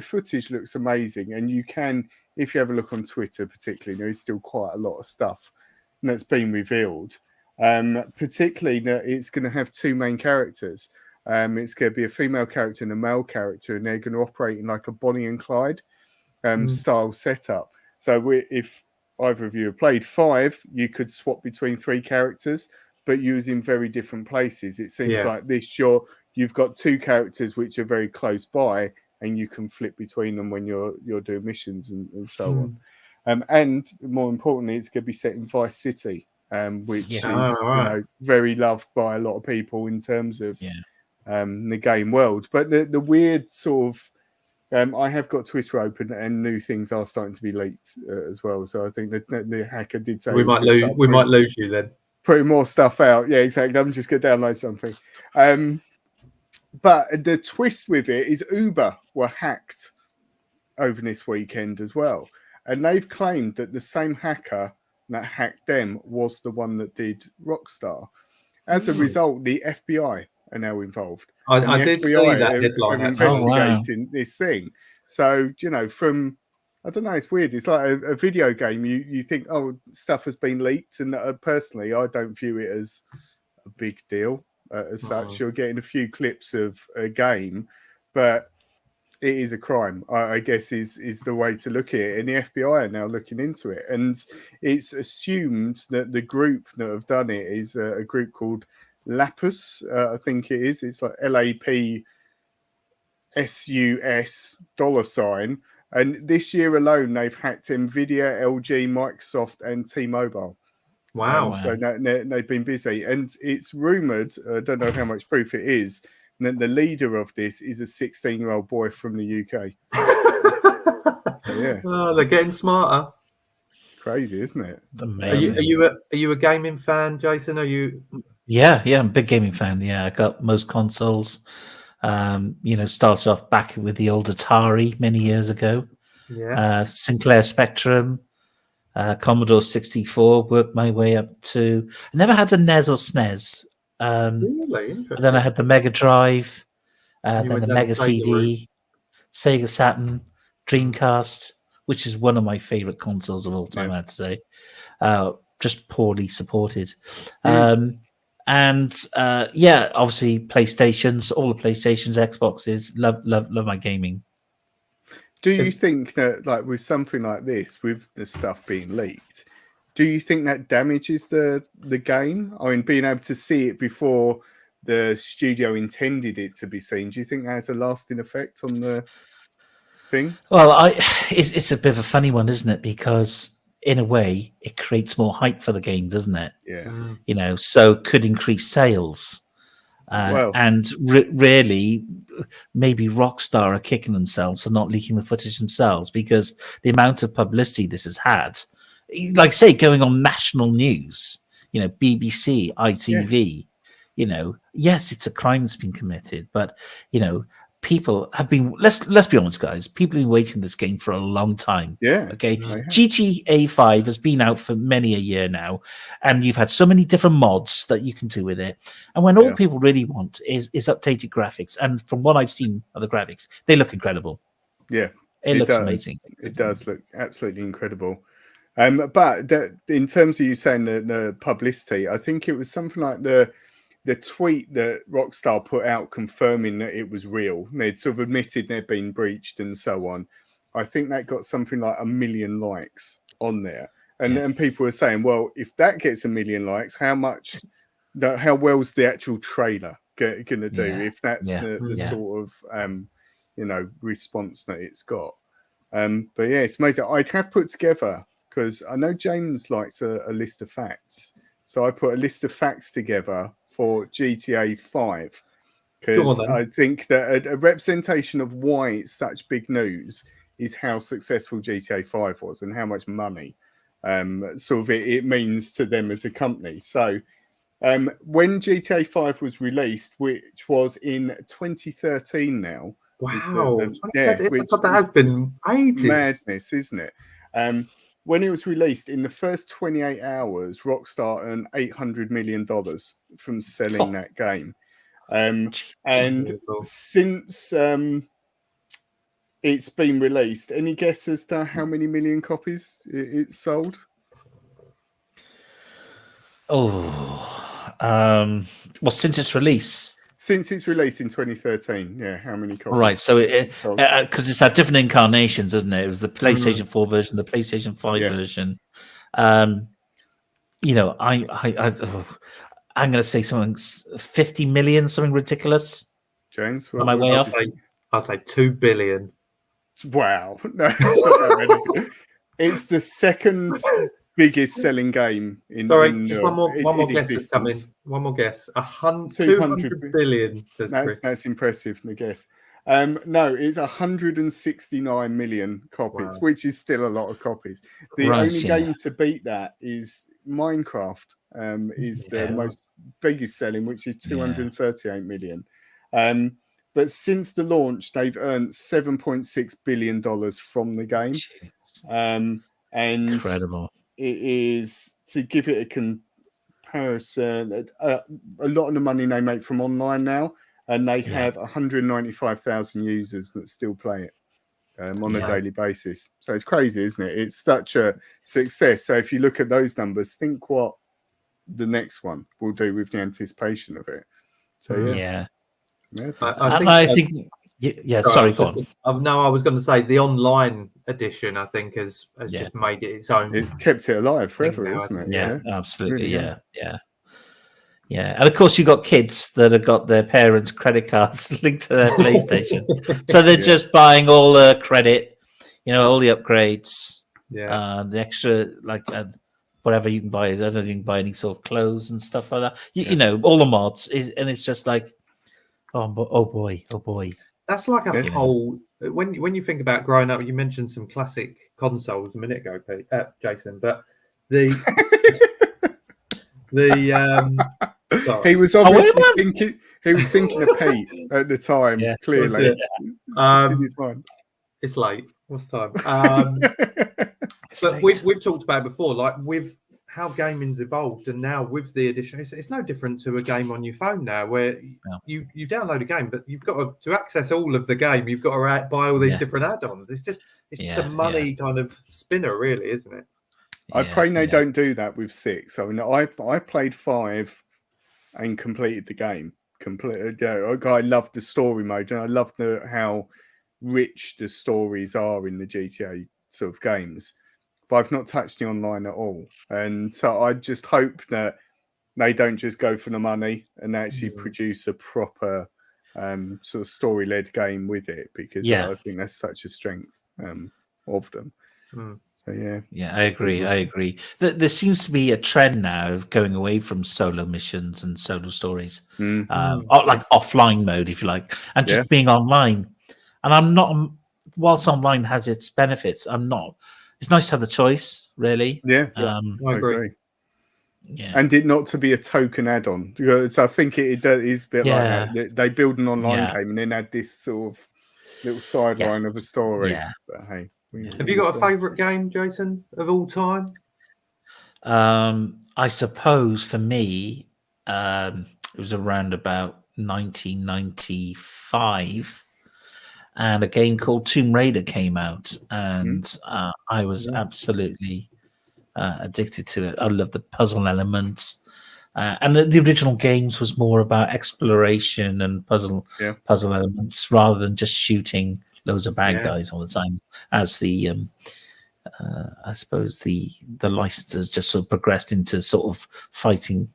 footage looks amazing, and you can, if you have a look on Twitter particularly, there is still quite a lot of stuff that's been revealed. Particularly that it's going to have two main characters. It's going to be a female character and a male character, and they're going to operate in like a Bonnie and Clyde style setup. So if either of you have played 5, you could swap between 3 characters, but using very different places. It seems like this, you've got 2 characters which are very close by, and you can flip between them when you're doing missions and so on. And more importantly, it's going to be set in Vice City, which is very loved by a lot of people in terms of the game world. But the weird sort of, I have got Twitter open, and new things are starting to be leaked as well. So I think that the hacker did say we might lose you then. Putting more stuff out. Yeah, exactly. I'm just going to download something. But the twist with it is Uber were hacked over this weekend as well. And they've claimed that the same hacker that hacked them was the one that did Rockstar. As a result, the FBI are now involved. I did see that headline. Are investigating this thing. So, from, I don't know, it's weird. It's like a video game. You think, oh, stuff has been leaked. And personally, I don't view it as a big deal as such. You're getting a few clips of a game, but it is a crime, I guess, is the way to look at it. And the FBI are now looking into it. And it's assumed that the group that have done it is a group called Lapsus, I think it is. It's like LAPSUS $. And this year alone, they've hacked Nvidia, LG, Microsoft, and T-Mobile. Wow. So they've been busy. And it's rumoured, I don't know how much proof it is, that the leader of this is a 16-year-old boy from the UK. Oh, they're getting smarter. Crazy, isn't it? Amazing. Are you a gaming fan, Jason? Are you? Yeah, I'm a big gaming fan. Yeah, I got most consoles. Started off back with the old Atari many years ago. Yeah. Sinclair Spectrum, Commodore 64. Worked my way up to. I never had a NES or SNES. Really interesting. Then I had the Mega Drive, then the Mega CD, Sega Saturn, Dreamcast, which is one of my favorite consoles of all time, I have to say. Just poorly supported. Obviously PlayStations, all the PlayStations, Xboxes, love my gaming. Do you think that, like, with something like this, with the stuff being leaked, do you think that damages the game? I mean, being able to see it before the studio intended it to be seen, do you think that has a lasting effect on the thing? Well, it's a bit of a funny one, isn't it? Because in a way, it creates more hype for the game, doesn't it? Yeah. So could increase sales. And really, maybe Rockstar are kicking themselves for not leaking the footage themselves, because the amount of publicity this has had, like say, going on national news, BBC, ITV, yes, it's a crime that's been committed, but people have been, let's be honest, guys, people have been waiting this game for a long time. Yeah. Okay. GTA 5 has been out for many a year now, and you've had so many different mods that you can do with it. And when all people really want is updated graphics, and from what I've seen of the graphics, they look incredible. Yeah. It looks amazing. It does look absolutely incredible. But in terms of you saying the publicity, I think it was something like the tweet that Rockstar put out confirming that it was real. They'd sort of admitted they'd been breached and so on. I think that got something like 1 million likes on there. And people were saying, well, if that gets 1 million likes, how well's the actual trailer going to do if that's the sort of, response that it's got? But yeah, it's amazing. I have put together because I know James likes a list of facts. So I put a list of facts together for GTA 5 Go because on then. I think that a representation of why it's such big news is how successful GTA 5 was and how much money it means to them as a company. So when GTA 5 was released, which was in 2013 now, Wow, which that has been ages. madness, isn't it? When it was released, in the first 28 hours, Rockstar earned $800 million from selling that game. And since it's been released, any guess as to how many million copies it's sold? Well, since its release. Since its release in 2013, yeah, how many copies? Right, so because it's had different incarnations, isn't it? It was the PlayStation 4 version, the PlayStation 5 version. You know, I'm going to say something 50 million, something ridiculous. James, am I way off? I'll say 2 billion. Wow, no, it's not that many. It's the second biggest selling game in. Just one more guess is coming. One more guess. 200 billion. Says Chris. That's impressive. The guess. No, it's 169 million copies, which is still a lot of copies. The only game to beat that is Minecraft. Is the most biggest selling, which is 238 million. But since the launch, they've earned $7.6 billion from the game. And incredible. It is, to give it a comparison, a lot of the money they make from online now, and they have 195,000 users that still play it on a daily basis. So it's crazy, isn't it? It's such a success. So if you look at those numbers, think what the next one will do with the anticipation of it. So I think sorry, go on. No, I was going to say the online edition, I think, has just made it its own. It's kept it alive forever, isn't it? Yeah, absolutely. Really yeah. And of course, you've got kids that have got their parents' credit cards linked to their PlayStation, so they're just buying all the credit, all the upgrades, the extra whatever you can buy. I don't know if you can buy any sort of clothes and stuff like that. You know, all the mods, and it's just like, oh boy. That's like a whole. When you think about growing up, you mentioned some classic consoles a minute ago, Jason. But he was obviously thinking. He was thinking of Pete at the time. Yeah, clearly, it's late. What's the time? But we've talked about it before, like with how gaming's evolved, and now with the addition, it's no different to a game on your phone now, where you download a game, but you've got to access all of the game. You've got to buy all these different add-ons. It's just a money kind of spinner, really, isn't it? I pray they don't do that with 6. I mean, I played 5 and completed the game. I loved the story mode, and I loved how rich the stories are in the GTA sort of games. But I've not touched the online at all. And so I just hope that they don't just go for the money and actually produce a proper sort of story-led game with it, because I think that's such a strength of them. So, I agree. There seems to be a trend now of going away from solo missions and solo stories, like offline mode, if you like, and just being online. And I'm not, whilst online has its benefits, I'm not. It's nice to have the choice, really. Yeah, I agree. Yeah, and it not to be a token add-on. So I think it is a bit like that. They build an online game and then add this sort of little sideline of a story. Yeah. But hey, have you got a favourite game, Jason, of all time? I suppose for me, it was around about 1995. And a game called Tomb Raider came out, and I was absolutely addicted to it. I love the puzzle elements, and the original games was more about exploration and puzzle elements rather than just shooting loads of bad guys all the time. As the I suppose the licenses just sort of progressed into sort of fighting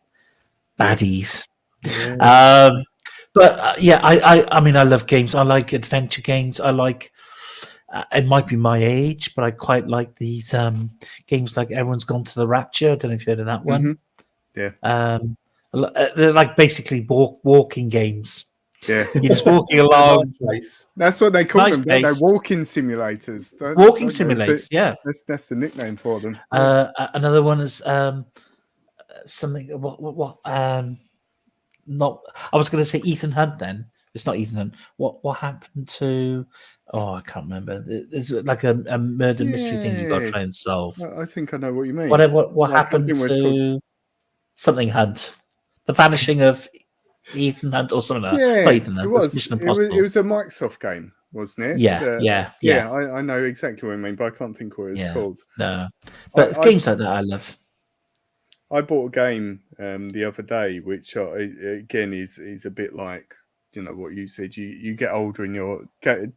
baddies. But I mean, I love games. I like adventure games. I like it might be my age, but I quite like these games like Everyone's Gone to the Rapture. I don't know if you heard of that one. Mhm. Yeah. They're like basically walking games. Yeah. You're just walking along. Nice place. That's what they call Nice them, don't they? place. Walking simulators. Walking don't they? simulators, yeah. That's the nickname for them. Yeah. Another one is something. What? Not. I was going to say Ethan Hunt. Then it's not Ethan Hunt. What happened to? Oh, I can't remember. There's like a murder mystery thing you've got to try and solve. I think I know what you mean. What Like happened hunting was to something Hunt? The vanishing of Ethan Hunt or something like that. Yeah, Not Ethan Hunt. it That's was. Mission It was. Impossible. It was a Microsoft game, wasn't it? Yeah. I know exactly what I mean, but I can't think what it's called. No, but games like that I love. I bought a game the other day, which again is a bit like what you said. You get older and your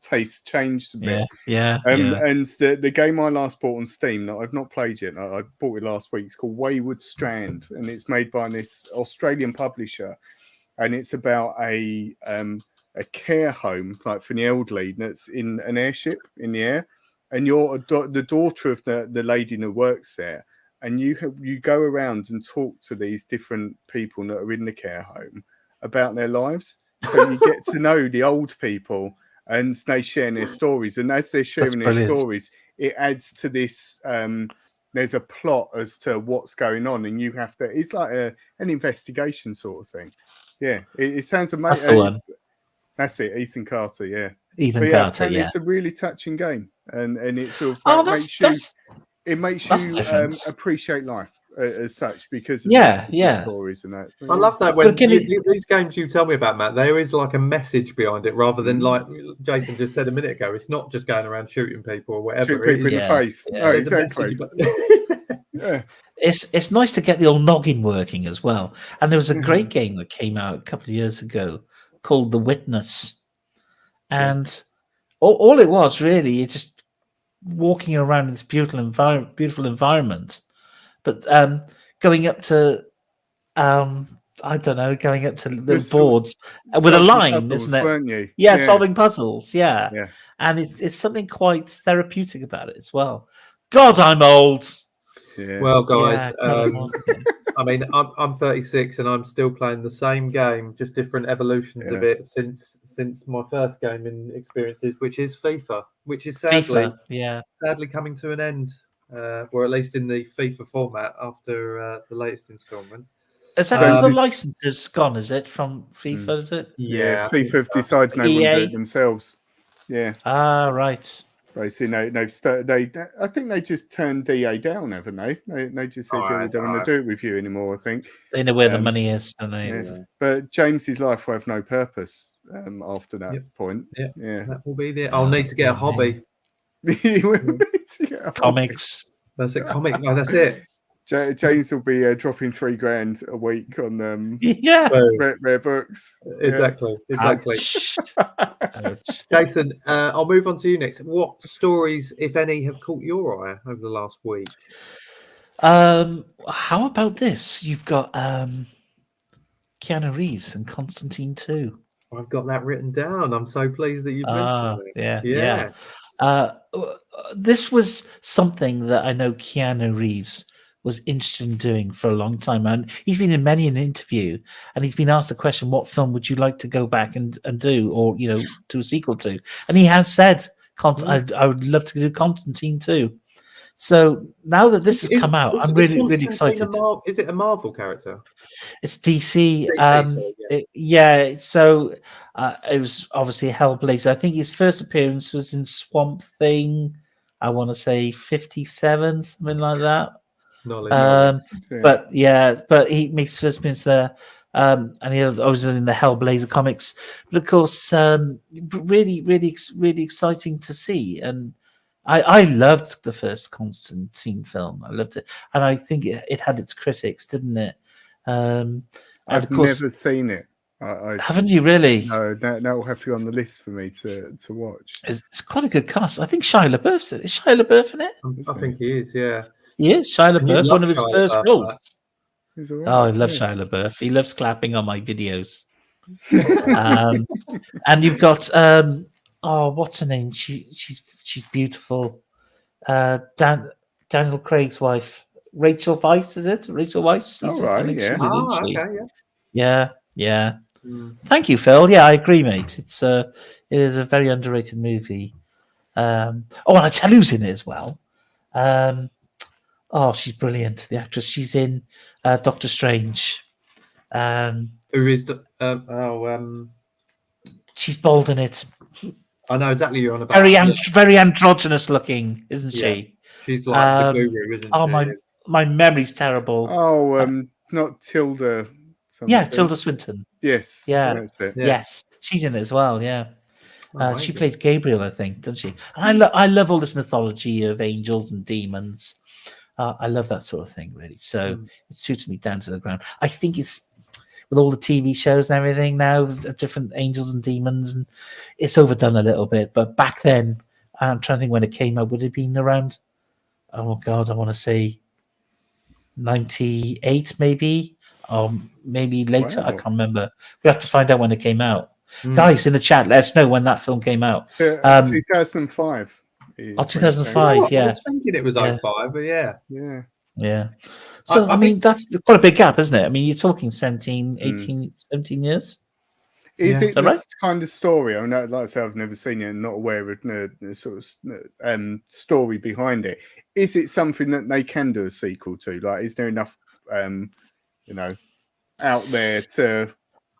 taste changes a bit. Yeah. And the game I last bought on Steam that I've not played yet, I bought it last week. It's called Wayward Strand, and it's made by this Australian publisher, and it's about a care home like for the elderly that's in an airship in the air, and you're the daughter of the lady that works there. And you go around and talk to these different people that are in the care home about their lives. So you get to know the old people, and they share their stories. And as they're sharing their stories, it adds to this. There's a plot as to what's going on, and you have to. It's like an investigation sort of thing. Yeah, it sounds amazing. That's the one. That's it, Ethan Carter. Yeah, Ethan Carter. and Yeah, it's a really touching game, and it sort of makes you appreciate life as such because of the stories and that. I love that when these games you tell me about, Matt, there is like a message behind it rather than like Jason just said a minute ago. It's not just going around shooting people or whatever. Shoot people in the face. Yeah. No, exactly. Yeah. It's nice to get the old noggin working as well. And there was a great game that came out a couple of years ago called The Witness, and all it was really, you're just walking around in this beautiful environment, but going up to I don't know, going up to the boards with a line, puzzles, isn't it? Weren't you? Yeah, solving puzzles. Yeah. And it's something quite therapeutic about it as well. God, I'm old. Yeah. Well, guys, I mean, I'm 36 and I'm still playing the same game, just different evolutions of it since my first gaming experiences, which is FIFA, which is sadly coming to an end, or at least in the FIFA format after the latest instalment. Is that the license is gone? Is it from FIFA? Is it? Yeah, FIFA have decided they want to do it themselves. Yeah. Ah, right. Basically, I think they just turned DA down, haven't they? They just said they don't want to do it with you anymore. I think they know where the money is, don't they? Yeah. But James's life will have no purpose after that point. Yeah, that will be there. I'll need to get a hobby. Comics. That's it. That's it. James will be dropping $3,000 a week on rare books. Exactly. Jason, I'll move on to you next. What stories, if any, have caught your eye over the last week? How about this? You've got Keanu Reeves and Constantine 2. I've got that written down. I'm so pleased that you mentioned it. Yeah. This was something that I know Keanu Reeves was interested in doing for a long time, and he's been in many an interview, and he's been asked the question, what film would you like to go back and do, or do a sequel to? And he has said I would love to do Constantine 2. So now that this has come out, I'm really excited. Is it a Marvel character? It's DC. So it was obviously a Hellblazer. I think his first appearance was in Swamp Thing. I want to say 57, something like that. But he makes his first appearance there, and he was in the Hellblazer comics. But of course, really exciting to see. And I loved the first Constantine film. I loved it, and I think it had its critics, didn't it? I've never seen it. Haven't you really? No, that will have to go on the list for me to watch. It's quite a good cast. I think Shia LaBeouf's in it. Is Shia LaBeouf in it? I think he is. Yeah. He is Shia LaBeouf, one of his first roles. Right, I love Shia LaBeouf. He loves clapping on my videos. And you've got what's her name? She's beautiful. Daniel Craig's wife, Rachel Weisz, is it? Rachel Weisz. All right, I think yeah. she's in, isn't she? Okay, yeah. Yeah, yeah. Mm. Thank you, Phil. Yeah, I agree, mate. It is a very underrated movie. And I tell you who's in it as well. She's brilliant. The actress. She's in Doctor Strange. Who is She's bold in it. I know exactly who you're on about. Very androgynous looking, isn't Yeah. she? She's like the guru, isn't she? My memory's terrible. Oh, not Tilda. Something. Yeah, Tilda Swinton. Yes. Yeah. That's it. Yeah. Yes, she's in it as well. Yeah. She Amazing. plays Gabriel, I think, doesn't she? And I love all this mythology of angels and demons. I love that sort of thing, really. So it suits me down to the ground. I think it's with all the TV shows and everything now of different angels and demons, and it's overdone a little bit. But back then, I'm trying to think when it came out. Would it have been around? Oh God, I want to say 98, maybe, or maybe later. Wow. I can't remember. We have to find out when it came out. Guys in the chat, let us know when that film came out. 2005. 2005. Yeah, I was thinking it was 05, but yeah. So I mean, that's quite a big gap, isn't it? I mean, you're talking 17 years. Is Yeah. it that this right? kind of story? I know, like I said, I've never seen it and not aware of the sort of story behind it. Is it something that they can do a sequel to? Like, is there enough, out there to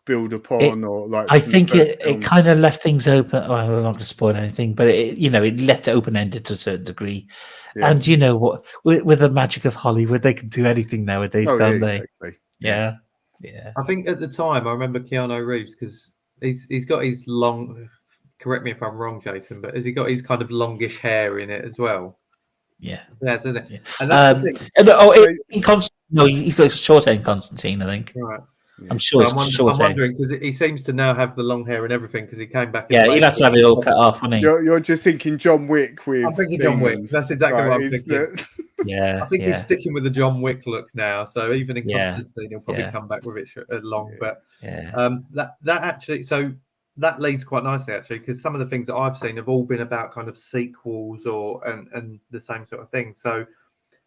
build upon, or like? I think it kind of left things open. Well, I'm not going to spoil anything, but it left it open ended to a certain degree. Yeah. And you know what? With the magic of Hollywood, they can do anything nowadays, can't they? Exactly. Yeah. I think at the time, I remember Keanu Reeves because he's got his long. Correct me if I'm wrong, Jason, but has he got his kind of longish hair in it as well? Yeah. That's it. Yeah. And that's the thing. He's got short hair in Constantine, I think. Right. I'm sure So it's short I'm hair. wondering because he seems to now have the long hair and everything because he came back. Yeah, he'll have to have it all cut off, won't he? You're just thinking John Wick with. I'm thinking John Wick. That's exactly what I'm thinking. Yeah, I think he's sticking with the John Wick look now. So even in Yeah. Constantine, he'll probably come back with it long. But yeah. that actually, so that leads quite nicely actually, because some of the things that I've seen have all been about kind of sequels and the same sort of thing. So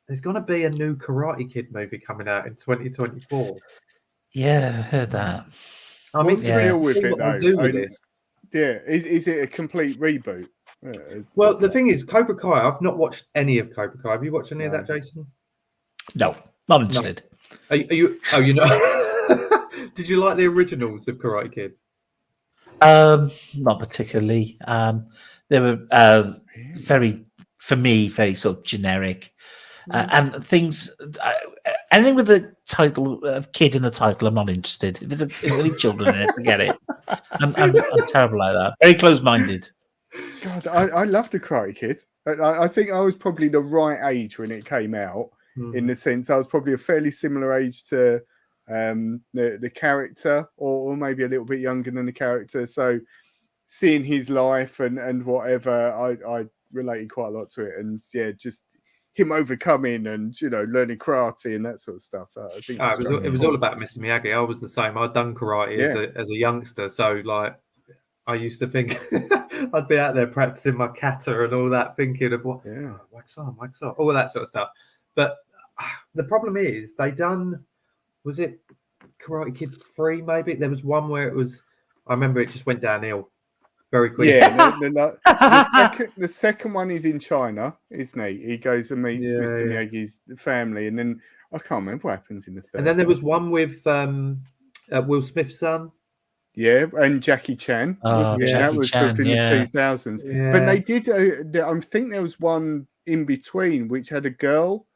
there's going to be a new Karate Kid movie coming out in 2024. Yeah, I heard that. I mean, What's the deal with it though? Do with this. Yeah, is it a complete reboot? Well, the thing is, Cobra Kai. I've not watched any of Cobra Kai. Have you watched any of that, Jason? No, not interested. Are you? Oh, you know. Did you like the originals of Karate Kid? Not particularly. They were very sort of generic, and things. Anything with the title of kid in the title, I'm not interested. If there's any children in it, forget it. I'm terrible like that. Very close-minded. God, I loved the Karate Kid. I think I was probably the right age when it came out. In the sense, I was probably a fairly similar age to the character, or maybe a little bit younger than the character. So seeing his life and whatever, I related quite a lot to it. And yeah, just him overcoming and learning karate and that sort of stuff. I think it was all about Mr. Miyagi. I was the same. I'd done karate as a youngster, so like I used to think I'd be out there practicing my kata and all that, thinking of what wax on, all that sort of stuff. But the problem is was it Karate Kid 3 maybe? There was one where it was, I remember it just went downhill very quickly. Yeah, the second one is in China, isn't he? He goes and meets Mr. Miyagi's family, and then I can't remember what happens in the third. And then there was one with Will Smith's son. Yeah, and Jackie Chan. That was sort of in the 2000s. Yeah. But they did, I think there was one in between which had a girl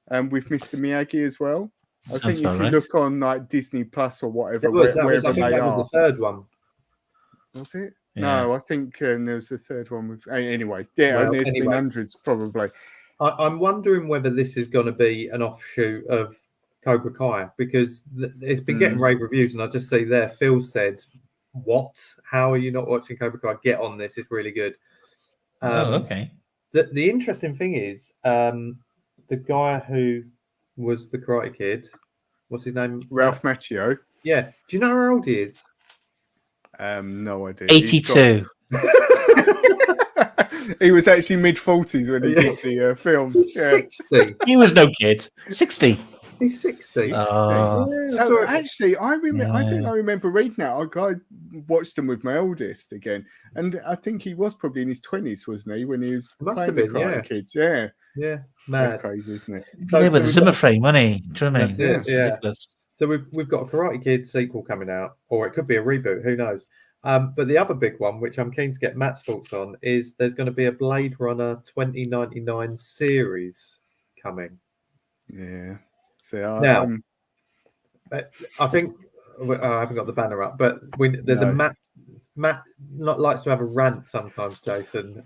with Mr. Miyagi as well. I think if you look on like Disney Plus or whatever, I think that was the third one. Was it? Yeah. No, I think there was a third one with. Anyway, there's been hundreds probably. I'm wondering whether this is going to be an offshoot of Cobra Kai, because it's been getting rave reviews, and I just see there Phil said, "What? How are you not watching Cobra Kai? Get on this! It's really good." Okay. The interesting thing is, the guy who was the Karate Kid, what's his name? Ralph Macchio. Yeah. Do you know how old he is? No idea. 82. He was actually mid-40s when he Yeah. did the film. He's Yeah. 60. He was no kid. 60. He's 60. Oh. Yeah, So sorry. actually, I remember. I think Yeah. I remember reading that. I watched them with my oldest again, and I think he was probably in his 20s, wasn't he, when he was Must playing have the been, Karate yeah. Kids? Yeah, Yeah, that's mad. crazy, isn't it? Yeah, with the we've Zimmer got- frame, wasn't he? Do you know what I mean? That's it, It's yeah. ridiculous. So we've got a Karate Kid sequel coming out, or it could be a reboot. Who knows? But the other big one, which I'm keen to get Matt's thoughts on, is there's going to be a Blade Runner 2099 series coming. Yeah. So Now, I'm I think I haven't got the banner up, but there's a No. Matt not likes to have a rant sometimes, Jason.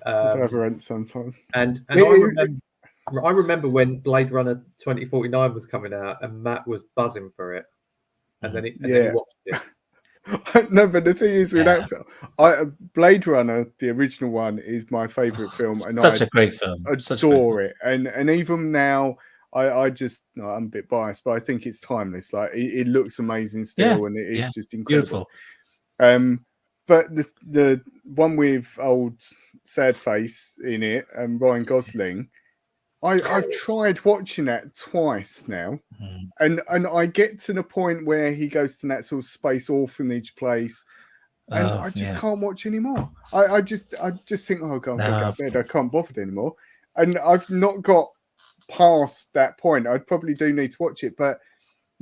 sometimes. And Yeah, I remember when Blade Runner 2049 was coming out, and Matt was buzzing for it, and then he Yeah. watched it. No, but the thing is with Yeah. that film, Blade Runner, the original one, is my favourite film, and Such I a great film. Such a great adore it. And even now, I just I'm a bit biased, but I think it's timeless. Like it looks amazing still, Yeah, and it is yeah, just incredible. Beautiful. But the one with old sad face in it and Ryan Gosling, I've tried watching that twice now. Mm. And I get to the point where he goes to that sort of space orphanage place, and I just can't watch anymore. I just think, oh God, I'm gonna go to bed. I can't bother anymore. And I've not got past that point. I probably do need to watch it, but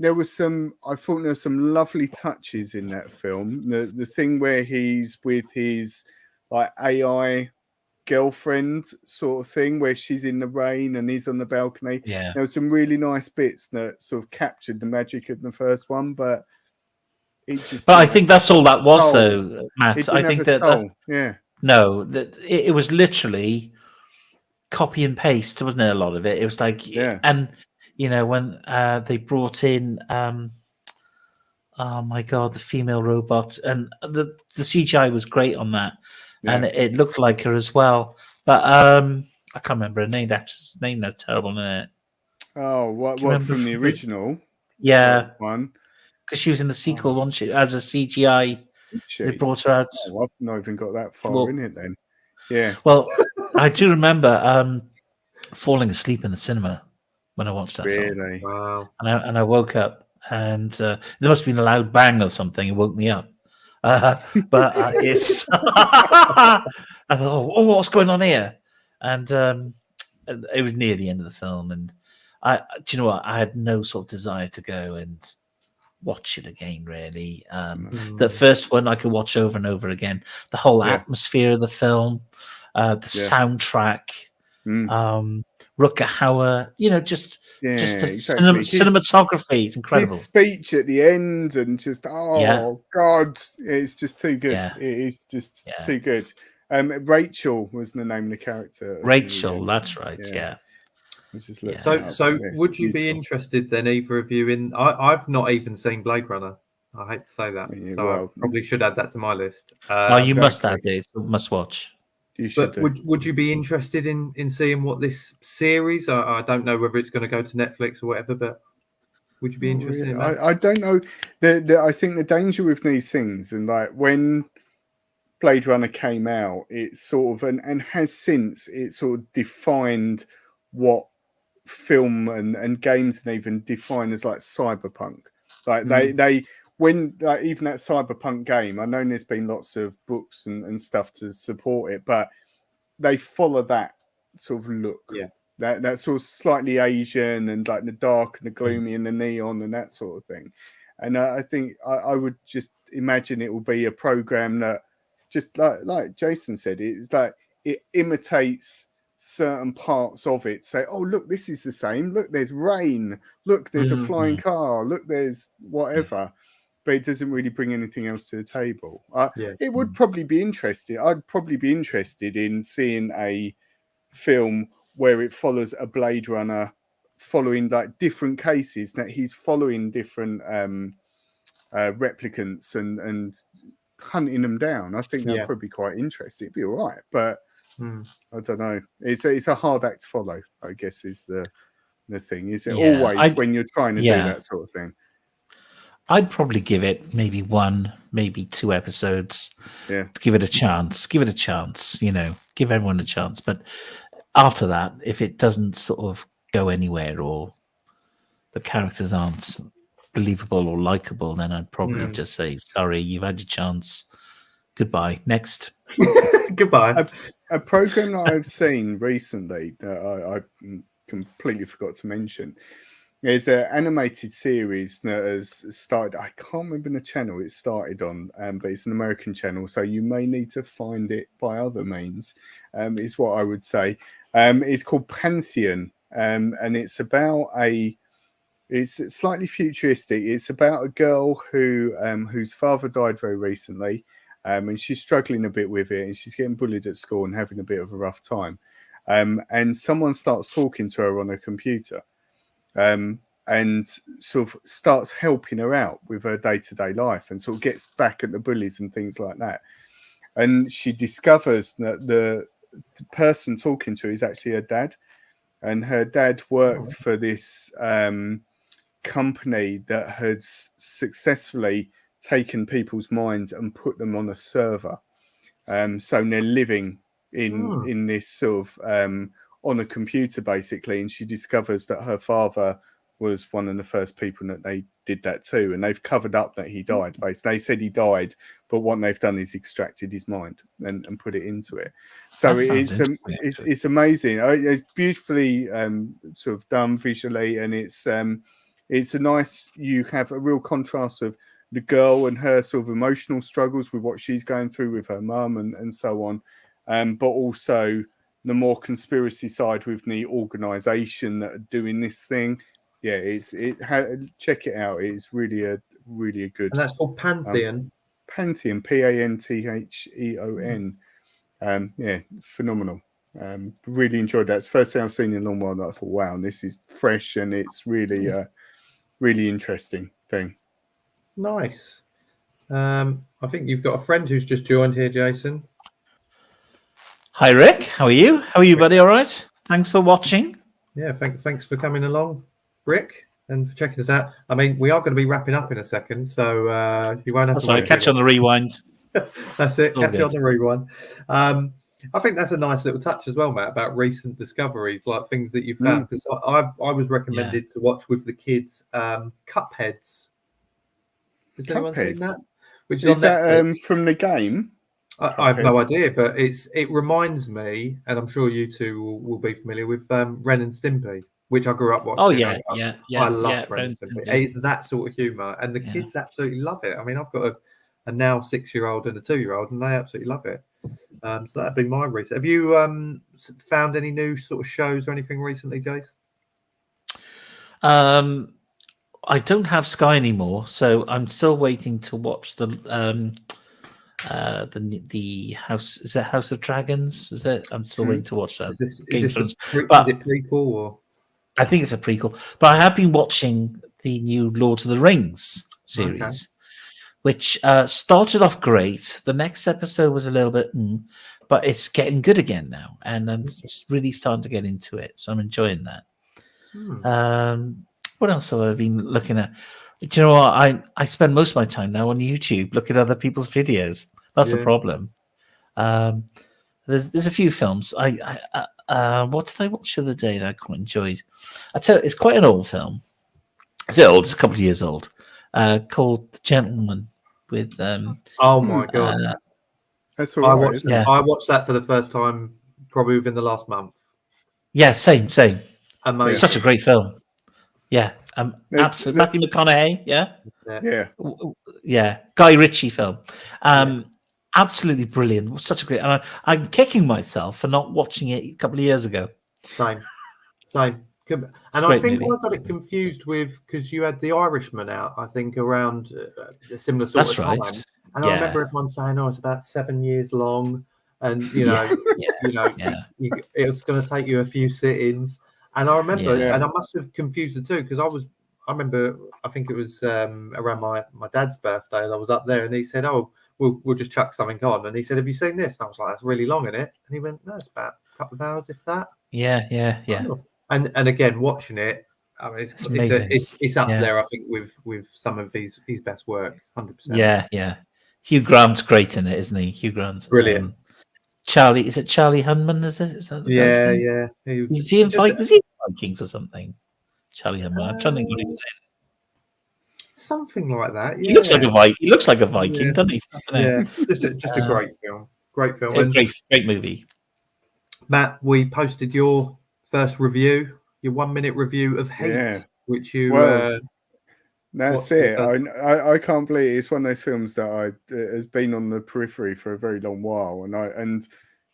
I thought there were some lovely touches in that film. The thing where he's with his like AI girlfriend sort of thing, where she's in the rain and he's on the balcony. Yeah. There were some really nice bits that sort of captured the magic of the first one, but it just. But I think that's all that was, soul. though, Matt. It I didn't think have a that soul. Yeah. no, that it was literally copy and paste, wasn't it? A lot of it. It was like, Yeah. and you know when they brought in, oh my God, the female robot, and the CGI was great on that, and it looked like her as well. But I can't remember her name. That's his name. That's terrible, isn't it? Oh, what from the original? Yeah, one. because she was in the sequel, wasn't she? As a CGI, they brought her out. Oh, I've not even got that far Well- in it then. Yeah. Well, I do remember falling asleep in the cinema when I watched that film, Really? Wow. and I woke up, and there must have been a loud bang or something. It woke me up. But it's I thought, oh, what's going on here? And it was near the end of the film, and do you know what? I had no sort of desire to go and watch it again. Really, the first one I could watch over and over again. The whole atmosphere of the film, the soundtrack, Rutger Hauer. You know, just the exactly. cinematography is incredible. His speech at the end and just God, it's just too good. Yeah. It is just too good. Rachel was the name of the character. Rachel, that's right. Yeah. So would you be interested then, either of you, in? I've not even seen Blade Runner. I hate to say that, I probably should add that to my list. You must add it. Must watch. You should. But would you be interested in seeing what this series? I don't know whether it's going to go to Netflix or whatever, but would you be interested in that? I don't know. I think the danger with these things, and like when Blade Runner came out, it sort of and has since it sort of defined what film and games and even define as like cyberpunk. Like they when like, even that cyberpunk game, I know there's been lots of books and stuff to support it, but they follow that sort of look. Yeah. That sort of slightly Asian and like the dark and the gloomy and the neon and that sort of thing. And I think I would just imagine it will be a program that just like Jason said, it's like it imitates certain parts of it. Say, oh, look, this is the same. Look, there's rain. Look, there's a flying car. Look, there's whatever. But it doesn't really bring anything else to the table. It would probably be interesting. I'd probably be interested in seeing a film where it follows a Blade Runner, following like different cases that he's following different replicants and hunting them down. I think that'd probably be quite interesting. It'd be all right, but I don't know. It's a hard act to follow, I guess, is the thing. Is it always when you're trying to do that sort of thing? I'd probably give it maybe 1, maybe 2 episodes. Yeah. To give it a chance. Give it a chance. You know, give everyone a chance. But after that, if it doesn't sort of go anywhere or the characters aren't believable or likable, then I'd probably just say, sorry, you've had your chance. Goodbye. Next. Goodbye. A program that I've seen recently that I completely forgot to mention is an animated series that has started. I can't remember the channel it started on, but it's an American channel, so you may need to find it by other means. Is what I would say. It's called Pantheon, and it's about It's slightly futuristic. It's about a girl whose father died very recently, and she's struggling a bit with it, and she's getting bullied at school and having a bit of a rough time. And someone starts talking to her on a computer, and sort of starts helping her out with her day-to-day life, and sort of gets back at the bullies and things like that. And she discovers that the person talking to her is actually her dad, and her dad worked for this company that had successfully taken people's minds and put them on a server. So they're living in this sort of on a computer basically, and she discovers that her father was one of the first people that they did that to, and they've covered up that he died. Basically, they said he died, but what they've done is extracted his mind and put it into it. So it's amazing. It's beautifully sort of done visually, and it's a nice. You have a real contrast of the girl and her sort of emotional struggles with what she's going through with her mum and so on, but also the more conspiracy side with the organisation that are doing this thing. Yeah, check it out. It's really a good. And that's called Pantheon. Pantheon, Pantheon. Yeah, phenomenal. Really enjoyed that. It's the first thing I've seen in a long while that I thought, wow, this is fresh and it's really really interesting thing. Nice. I think you've got a friend who's just joined here, Jason. Hi, Rick. How are you? How are you, buddy? All right. Thanks for watching. Yeah, thanks for coming along, Rick, and for checking us out. I mean, we are going to be wrapping up in a second, so you won't have That's to right. Catch you on the rewind. That's it. All Catch you on good. the rewind. I think that's a nice little touch as well, Matt, about recent discoveries, like things that you found. Because I was recommended to watch with the kids Cupheads. Has anyone seen that? Which is that from the game? I have no idea, but it reminds me, and I'm sure you two will be familiar with Ren and Stimpy, which I grew up watching. Oh yeah, I love Ren and Stimpy. It's that sort of humour, and the kids absolutely love it. I mean, I've got a now 6-year-old and a 2-year-old, and they absolutely love it. So that'd be my research. Have you found any new sort of shows or anything recently, Jace? I don't have Sky anymore, so I'm still waiting to watch the House. Is it House of Dragons? Is it? I'm still waiting to watch that. Is it prequel or? I think it's a prequel, but I have been watching the new Lord of the Rings series, which started off great. The next episode was a little bit, but it's getting good again now, and I'm really starting to get into it. So I'm enjoying that. What else have I been looking at? Do you know what? I spend most of my time now on YouTube looking at other people's videos. That's the problem. There's a few films. What did I watch the other day that I quite enjoyed? I tell you, it's quite an old film. It's old. It's a couple of years old. Called The Gentleman with. Oh my god! That's all right. I watched that for the first time probably within the last month. Yeah, same. Amazing. Such a great film. Yeah, absolutely. Matthew McConaughey. Yeah. Guy Ritchie film. Absolutely brilliant. Such a great. And I'm kicking myself for not watching it a couple of years ago. Same. And I think I got it confused with because you had The Irishman out. I think around a similar sort of time. Right. And I remember everyone saying, "Oh, it's about 7 years long," and it's going to take you a few sit-ins. And I remember, and I must have confused the two because I remember, I think it was around my dad's birthday, and I was up there, and he said, "Oh, we'll just chuck something on," and he said, "Have you seen this?" And I was like, "That's really long, isn't it?" And he went, "No, it's about a couple of hours, if that." Yeah. Oh. And again, watching it, I mean, It's amazing. It's up Yeah. there, I think, with some of his best work. 100%. Yeah. Hugh Grant's great in it, isn't he? Hugh Grant's Brilliant. Charlie, is it Charlie Hunman? Is that the guy's name? Yeah. Was he in Vikings or something? Charlie Hunman. I'm trying to think what he was in. Something like that. Yeah. He looks like a Viking. He looks like a Viking, Yeah. doesn't he? Yeah, just a great film. Great film. A And great movie. Matt, we posted your first review, your 1 minute review of Hate, Yeah. which you. That's watched it. the I can't believe it's one of those films that has been on the periphery for a very long while. And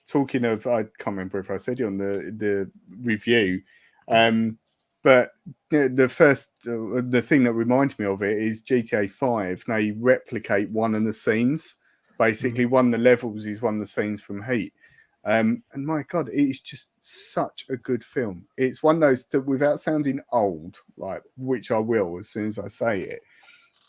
talking of, I can't remember if I said it on the review, but the thing that reminded me of it is GTA 5. Now you replicate one of the scenes. Basically, one of the levels is one of the scenes from Heat. And my God, it is just such a good film. It's one of those that, without sounding old, like, which I will as soon as I say it,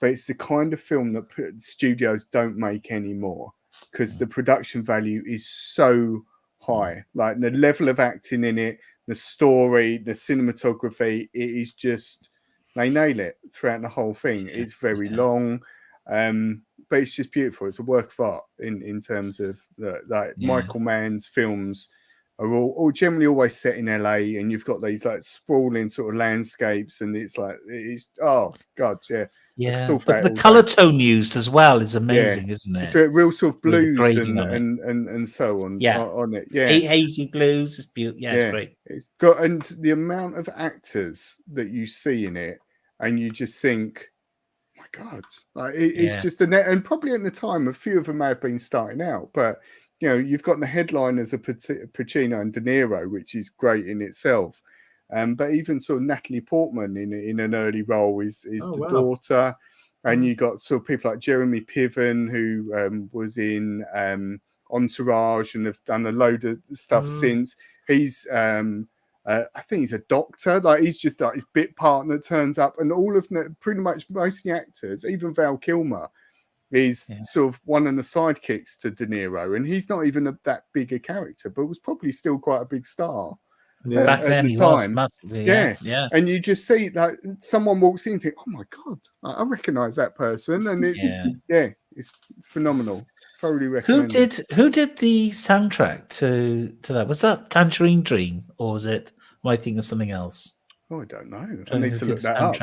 but it's the kind of film that studios don't make anymore because the production value is so high. Like the level of acting in it, the story, the cinematography, it is just, they nail it throughout the whole thing. It's very long. But it's just beautiful. It's a work of art in terms of Michael Mann's films are all generally always set in LA, and you've got these like sprawling sort of landscapes, and it's oh God, yeah. But the color tone used as well is amazing, isn't it? So real sort of blues and so on. Yeah, on it. Yeah, hazy blues. It's beautiful. Yeah, it's great. It's got, and the amount of actors that you see in it, and you just think, God, like it's just and probably at the time a few of them may have been starting out, but you've got the headliners of Pacino and De Niro, which is great in itself, but even sort of Natalie Portman in an early role is daughter, and you got sort of people like Jeremy Piven, who was in Entourage and have done a load of stuff since. He's I think he's a doctor. Like he's just like his bit partner turns up, and all of pretty much most of the actors, even Val Kilmer, is sort of one of the sidekicks to De Niro, and he's not even that big a character, but was probably still quite a big star. Back then, he was massively. Yeah. And you just see like someone walks in and think, "Oh my God, I recognise that person," and it's it's phenomenal. Thoroughly recommended. Who did the soundtrack to that? Was that Tangerine Dream, or was it? Am I thinking of something else? Oh, I don't know. I need to look that up.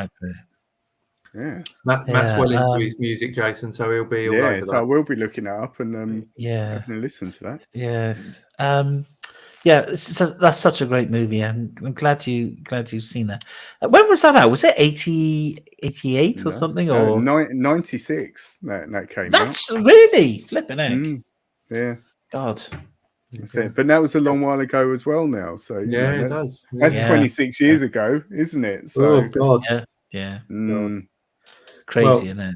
Yeah, Matt's well into his music, Jason, so he'll be all over that. So I will be looking it up and having a listen to that. Yes, that's such a great movie. I'm glad you've seen that. When was that out? Was it 88 or something? Or 96 that came out. That's really flipping heck. Yeah. God. That's it. But that was a long while ago as well now. So that's 26 years ago, isn't it? So, oh God. Yeah. Crazy, isn't it?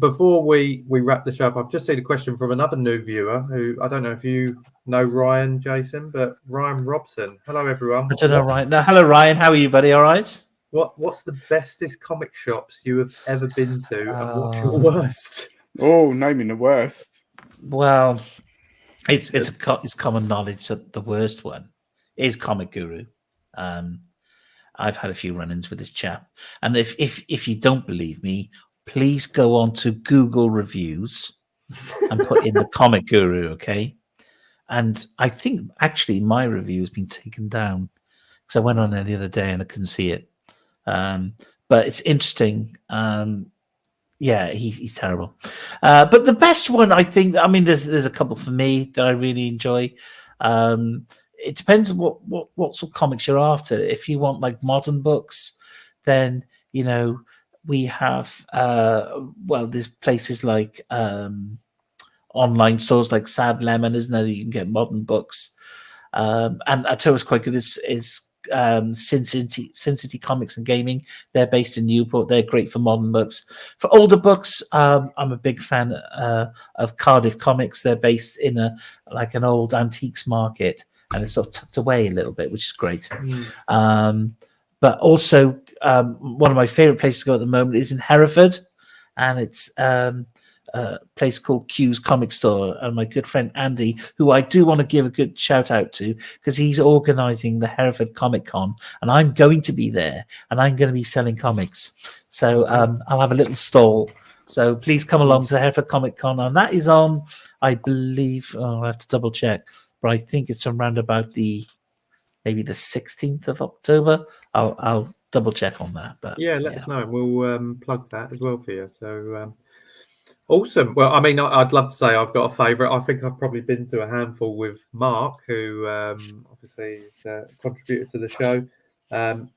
Before we wrap this up, I've just seen a question from another new viewer who, I don't know if you know Ryan, Jason, but Ryan Robson. Hello, everyone. I don't know, Ryan. No, hello, Ryan. How are you, buddy? All right? What's the bestest comic shops you have ever been to, and what's your worst? Oh, naming the worst. Well, it's common knowledge that the worst one is Comic Guru. I've had a few run-ins with this chap, and if you don't believe me, please go on to Google reviews and put in the Comic Guru, okay? And I think actually my review has been taken down because I went on there the other day and I couldn't see it. But it's interesting. He's terrible. But the best one, I think, I mean, there's a couple for me that I really enjoy. It depends on what sort of comics you're after. If you want like modern books, then we have there's places like online stores like Sad Lemon, isn't there? That you can get modern books. And I tell you what's quite good is Sin City Comics and Gaming. They're based in Newport. They're great for modern books. For older books, I'm a big fan of Cardiff Comics. They're based in an old antiques market, and it's sort of tucked away a little bit, which is great. But also, one of my favorite places to go at the moment is in Hereford, and it's a place called Q's Comic Store, and my good friend Andy, who I do want to give a good shout out to because he's organising the Hereford Comic Con, and I'm going to be there, and I'm going to be selling comics. So I'll have a little stall. So please come along to the Hereford Comic Con, and that is on, I believe, I'll have to double check, but I think it's around about maybe the 16th of October. I'll double check on that. But let us know. We'll plug that as well for you. So awesome. Well, I mean, I'd love to say I've got a favourite. I think I've probably been to a handful with Mark, who obviously is a contributor to the show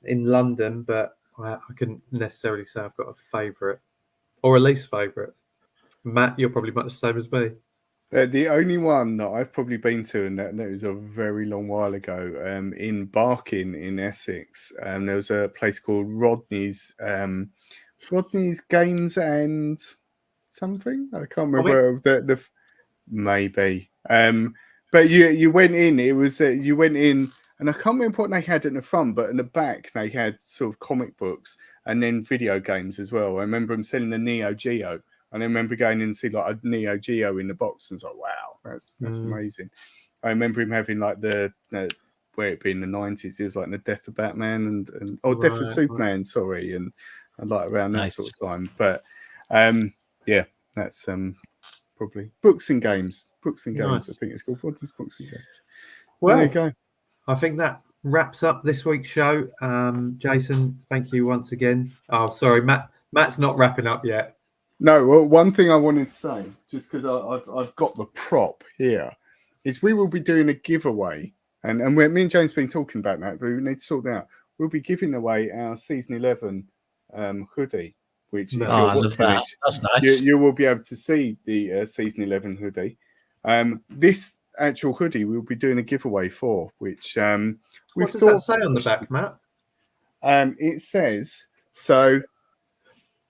in London, but I couldn't necessarily say I've got a favourite or a least favourite. Matt, you're probably much the same as me. The only one that I've probably been to, and that was a very long while ago, in Barking in Essex, there was a place called Rodney's Games and something. I can't remember the maybe. But you went in. It was you went in, and I can't remember what they had in the front, but in the back they had sort of comic books and then video games as well. I remember them selling the Neo Geo. And I remember going in and see like a Neo Geo in the box, and it's like, wow, that's amazing. I remember him having like the where it be in the 90s, it was like the Death of Batman and Death of Superman, sorry, and like around that sort of time. But that's probably Books and Games. Books and Games, I think it's called. What is Books and Games? Well, there you go. I think that wraps up this week's show. Jason, thank you once again. Oh, sorry, Matt's not wrapping up yet. No, well, one thing I wanted to say, just because I've got the prop here, is we will be doing a giveaway, and me and James have been talking about that, but we need to sort that out. We'll be giving away our Season 11 hoodie, which if you're watching this, that's nice. You will be able to see the Season 11 hoodie. This actual hoodie we'll be doing a giveaway for, which what does that say on the back, Matt? It says so.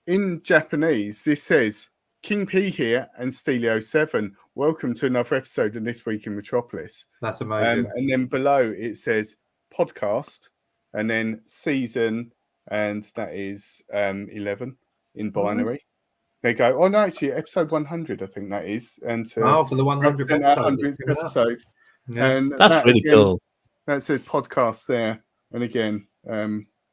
In Japanese, this says, King P here and Steelio7. Welcome to another episode of This Week in Metropolis. That's amazing. And then below it says podcast and then season, and that is 11 in binary. Nice. They go, no, actually, episode 100, I think that is. And for the 100th episode. Yeah. And that's really cool. That says podcast there. And again,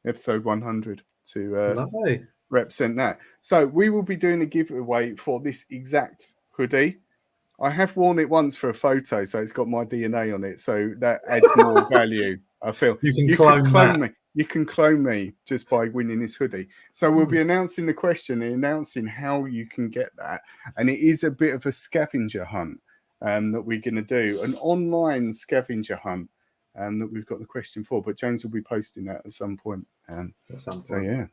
episode 100 to lovely. Represent that. So we will be doing a giveaway for this exact hoodie. I have worn it once for a photo, so it's got my DNA on it, so that adds more value. I feel you can clone me. You can clone me just by winning this hoodie. So we'll be announcing the question and announcing how you can get that, and it is a bit of a scavenger hunt that we're going to do, an online scavenger hunt that we've got the question for. But James will be posting that at some point. So yeah.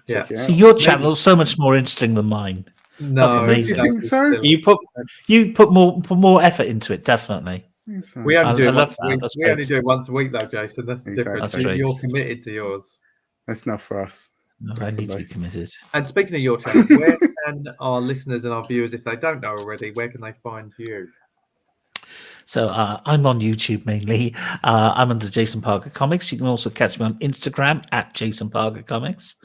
So your channel is so much more interesting than mine. No, that's amazing. You think so? You put more effort into it, definitely. So. We only do it once a week, though, Jason. That's the difference. That's You're committed to yours. That's enough for us. No, I need to be committed. And speaking of your channel, where can our listeners and our viewers, if they don't know already, where can they find you? So I'm on YouTube mainly. I'm under Jason Parker Comics. You can also catch me on Instagram at Jason Parker Comics.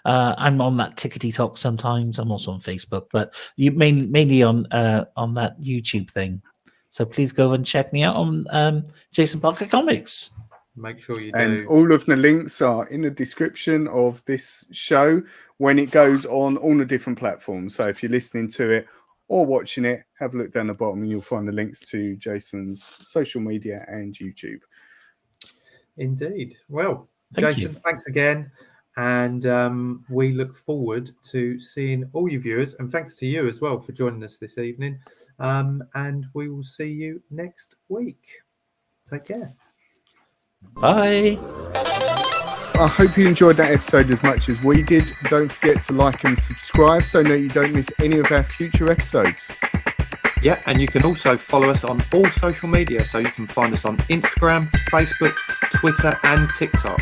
I'm on that Tickety Talk sometimes. I'm also on Facebook, but you mainly on that YouTube thing. So please go and check me out on Jason Parker Comics. Make sure you do. And all of the links are in the description of this show when it goes on all the different platforms. So if you're listening to it or watching it, have a look down the bottom and you'll find the links to Jason's social media and YouTube. Indeed. Well, Jason, thanks again. And we look forward to seeing all you viewers. And thanks to you as well for joining us this evening. And we will see you next week. Take care. Bye. I hope you enjoyed that episode as much as we did. Don't forget to like and subscribe so that you don't miss any of our future episodes. Yeah, and you can also follow us on all social media. So you can find us on Instagram, Facebook, Twitter, and TikTok.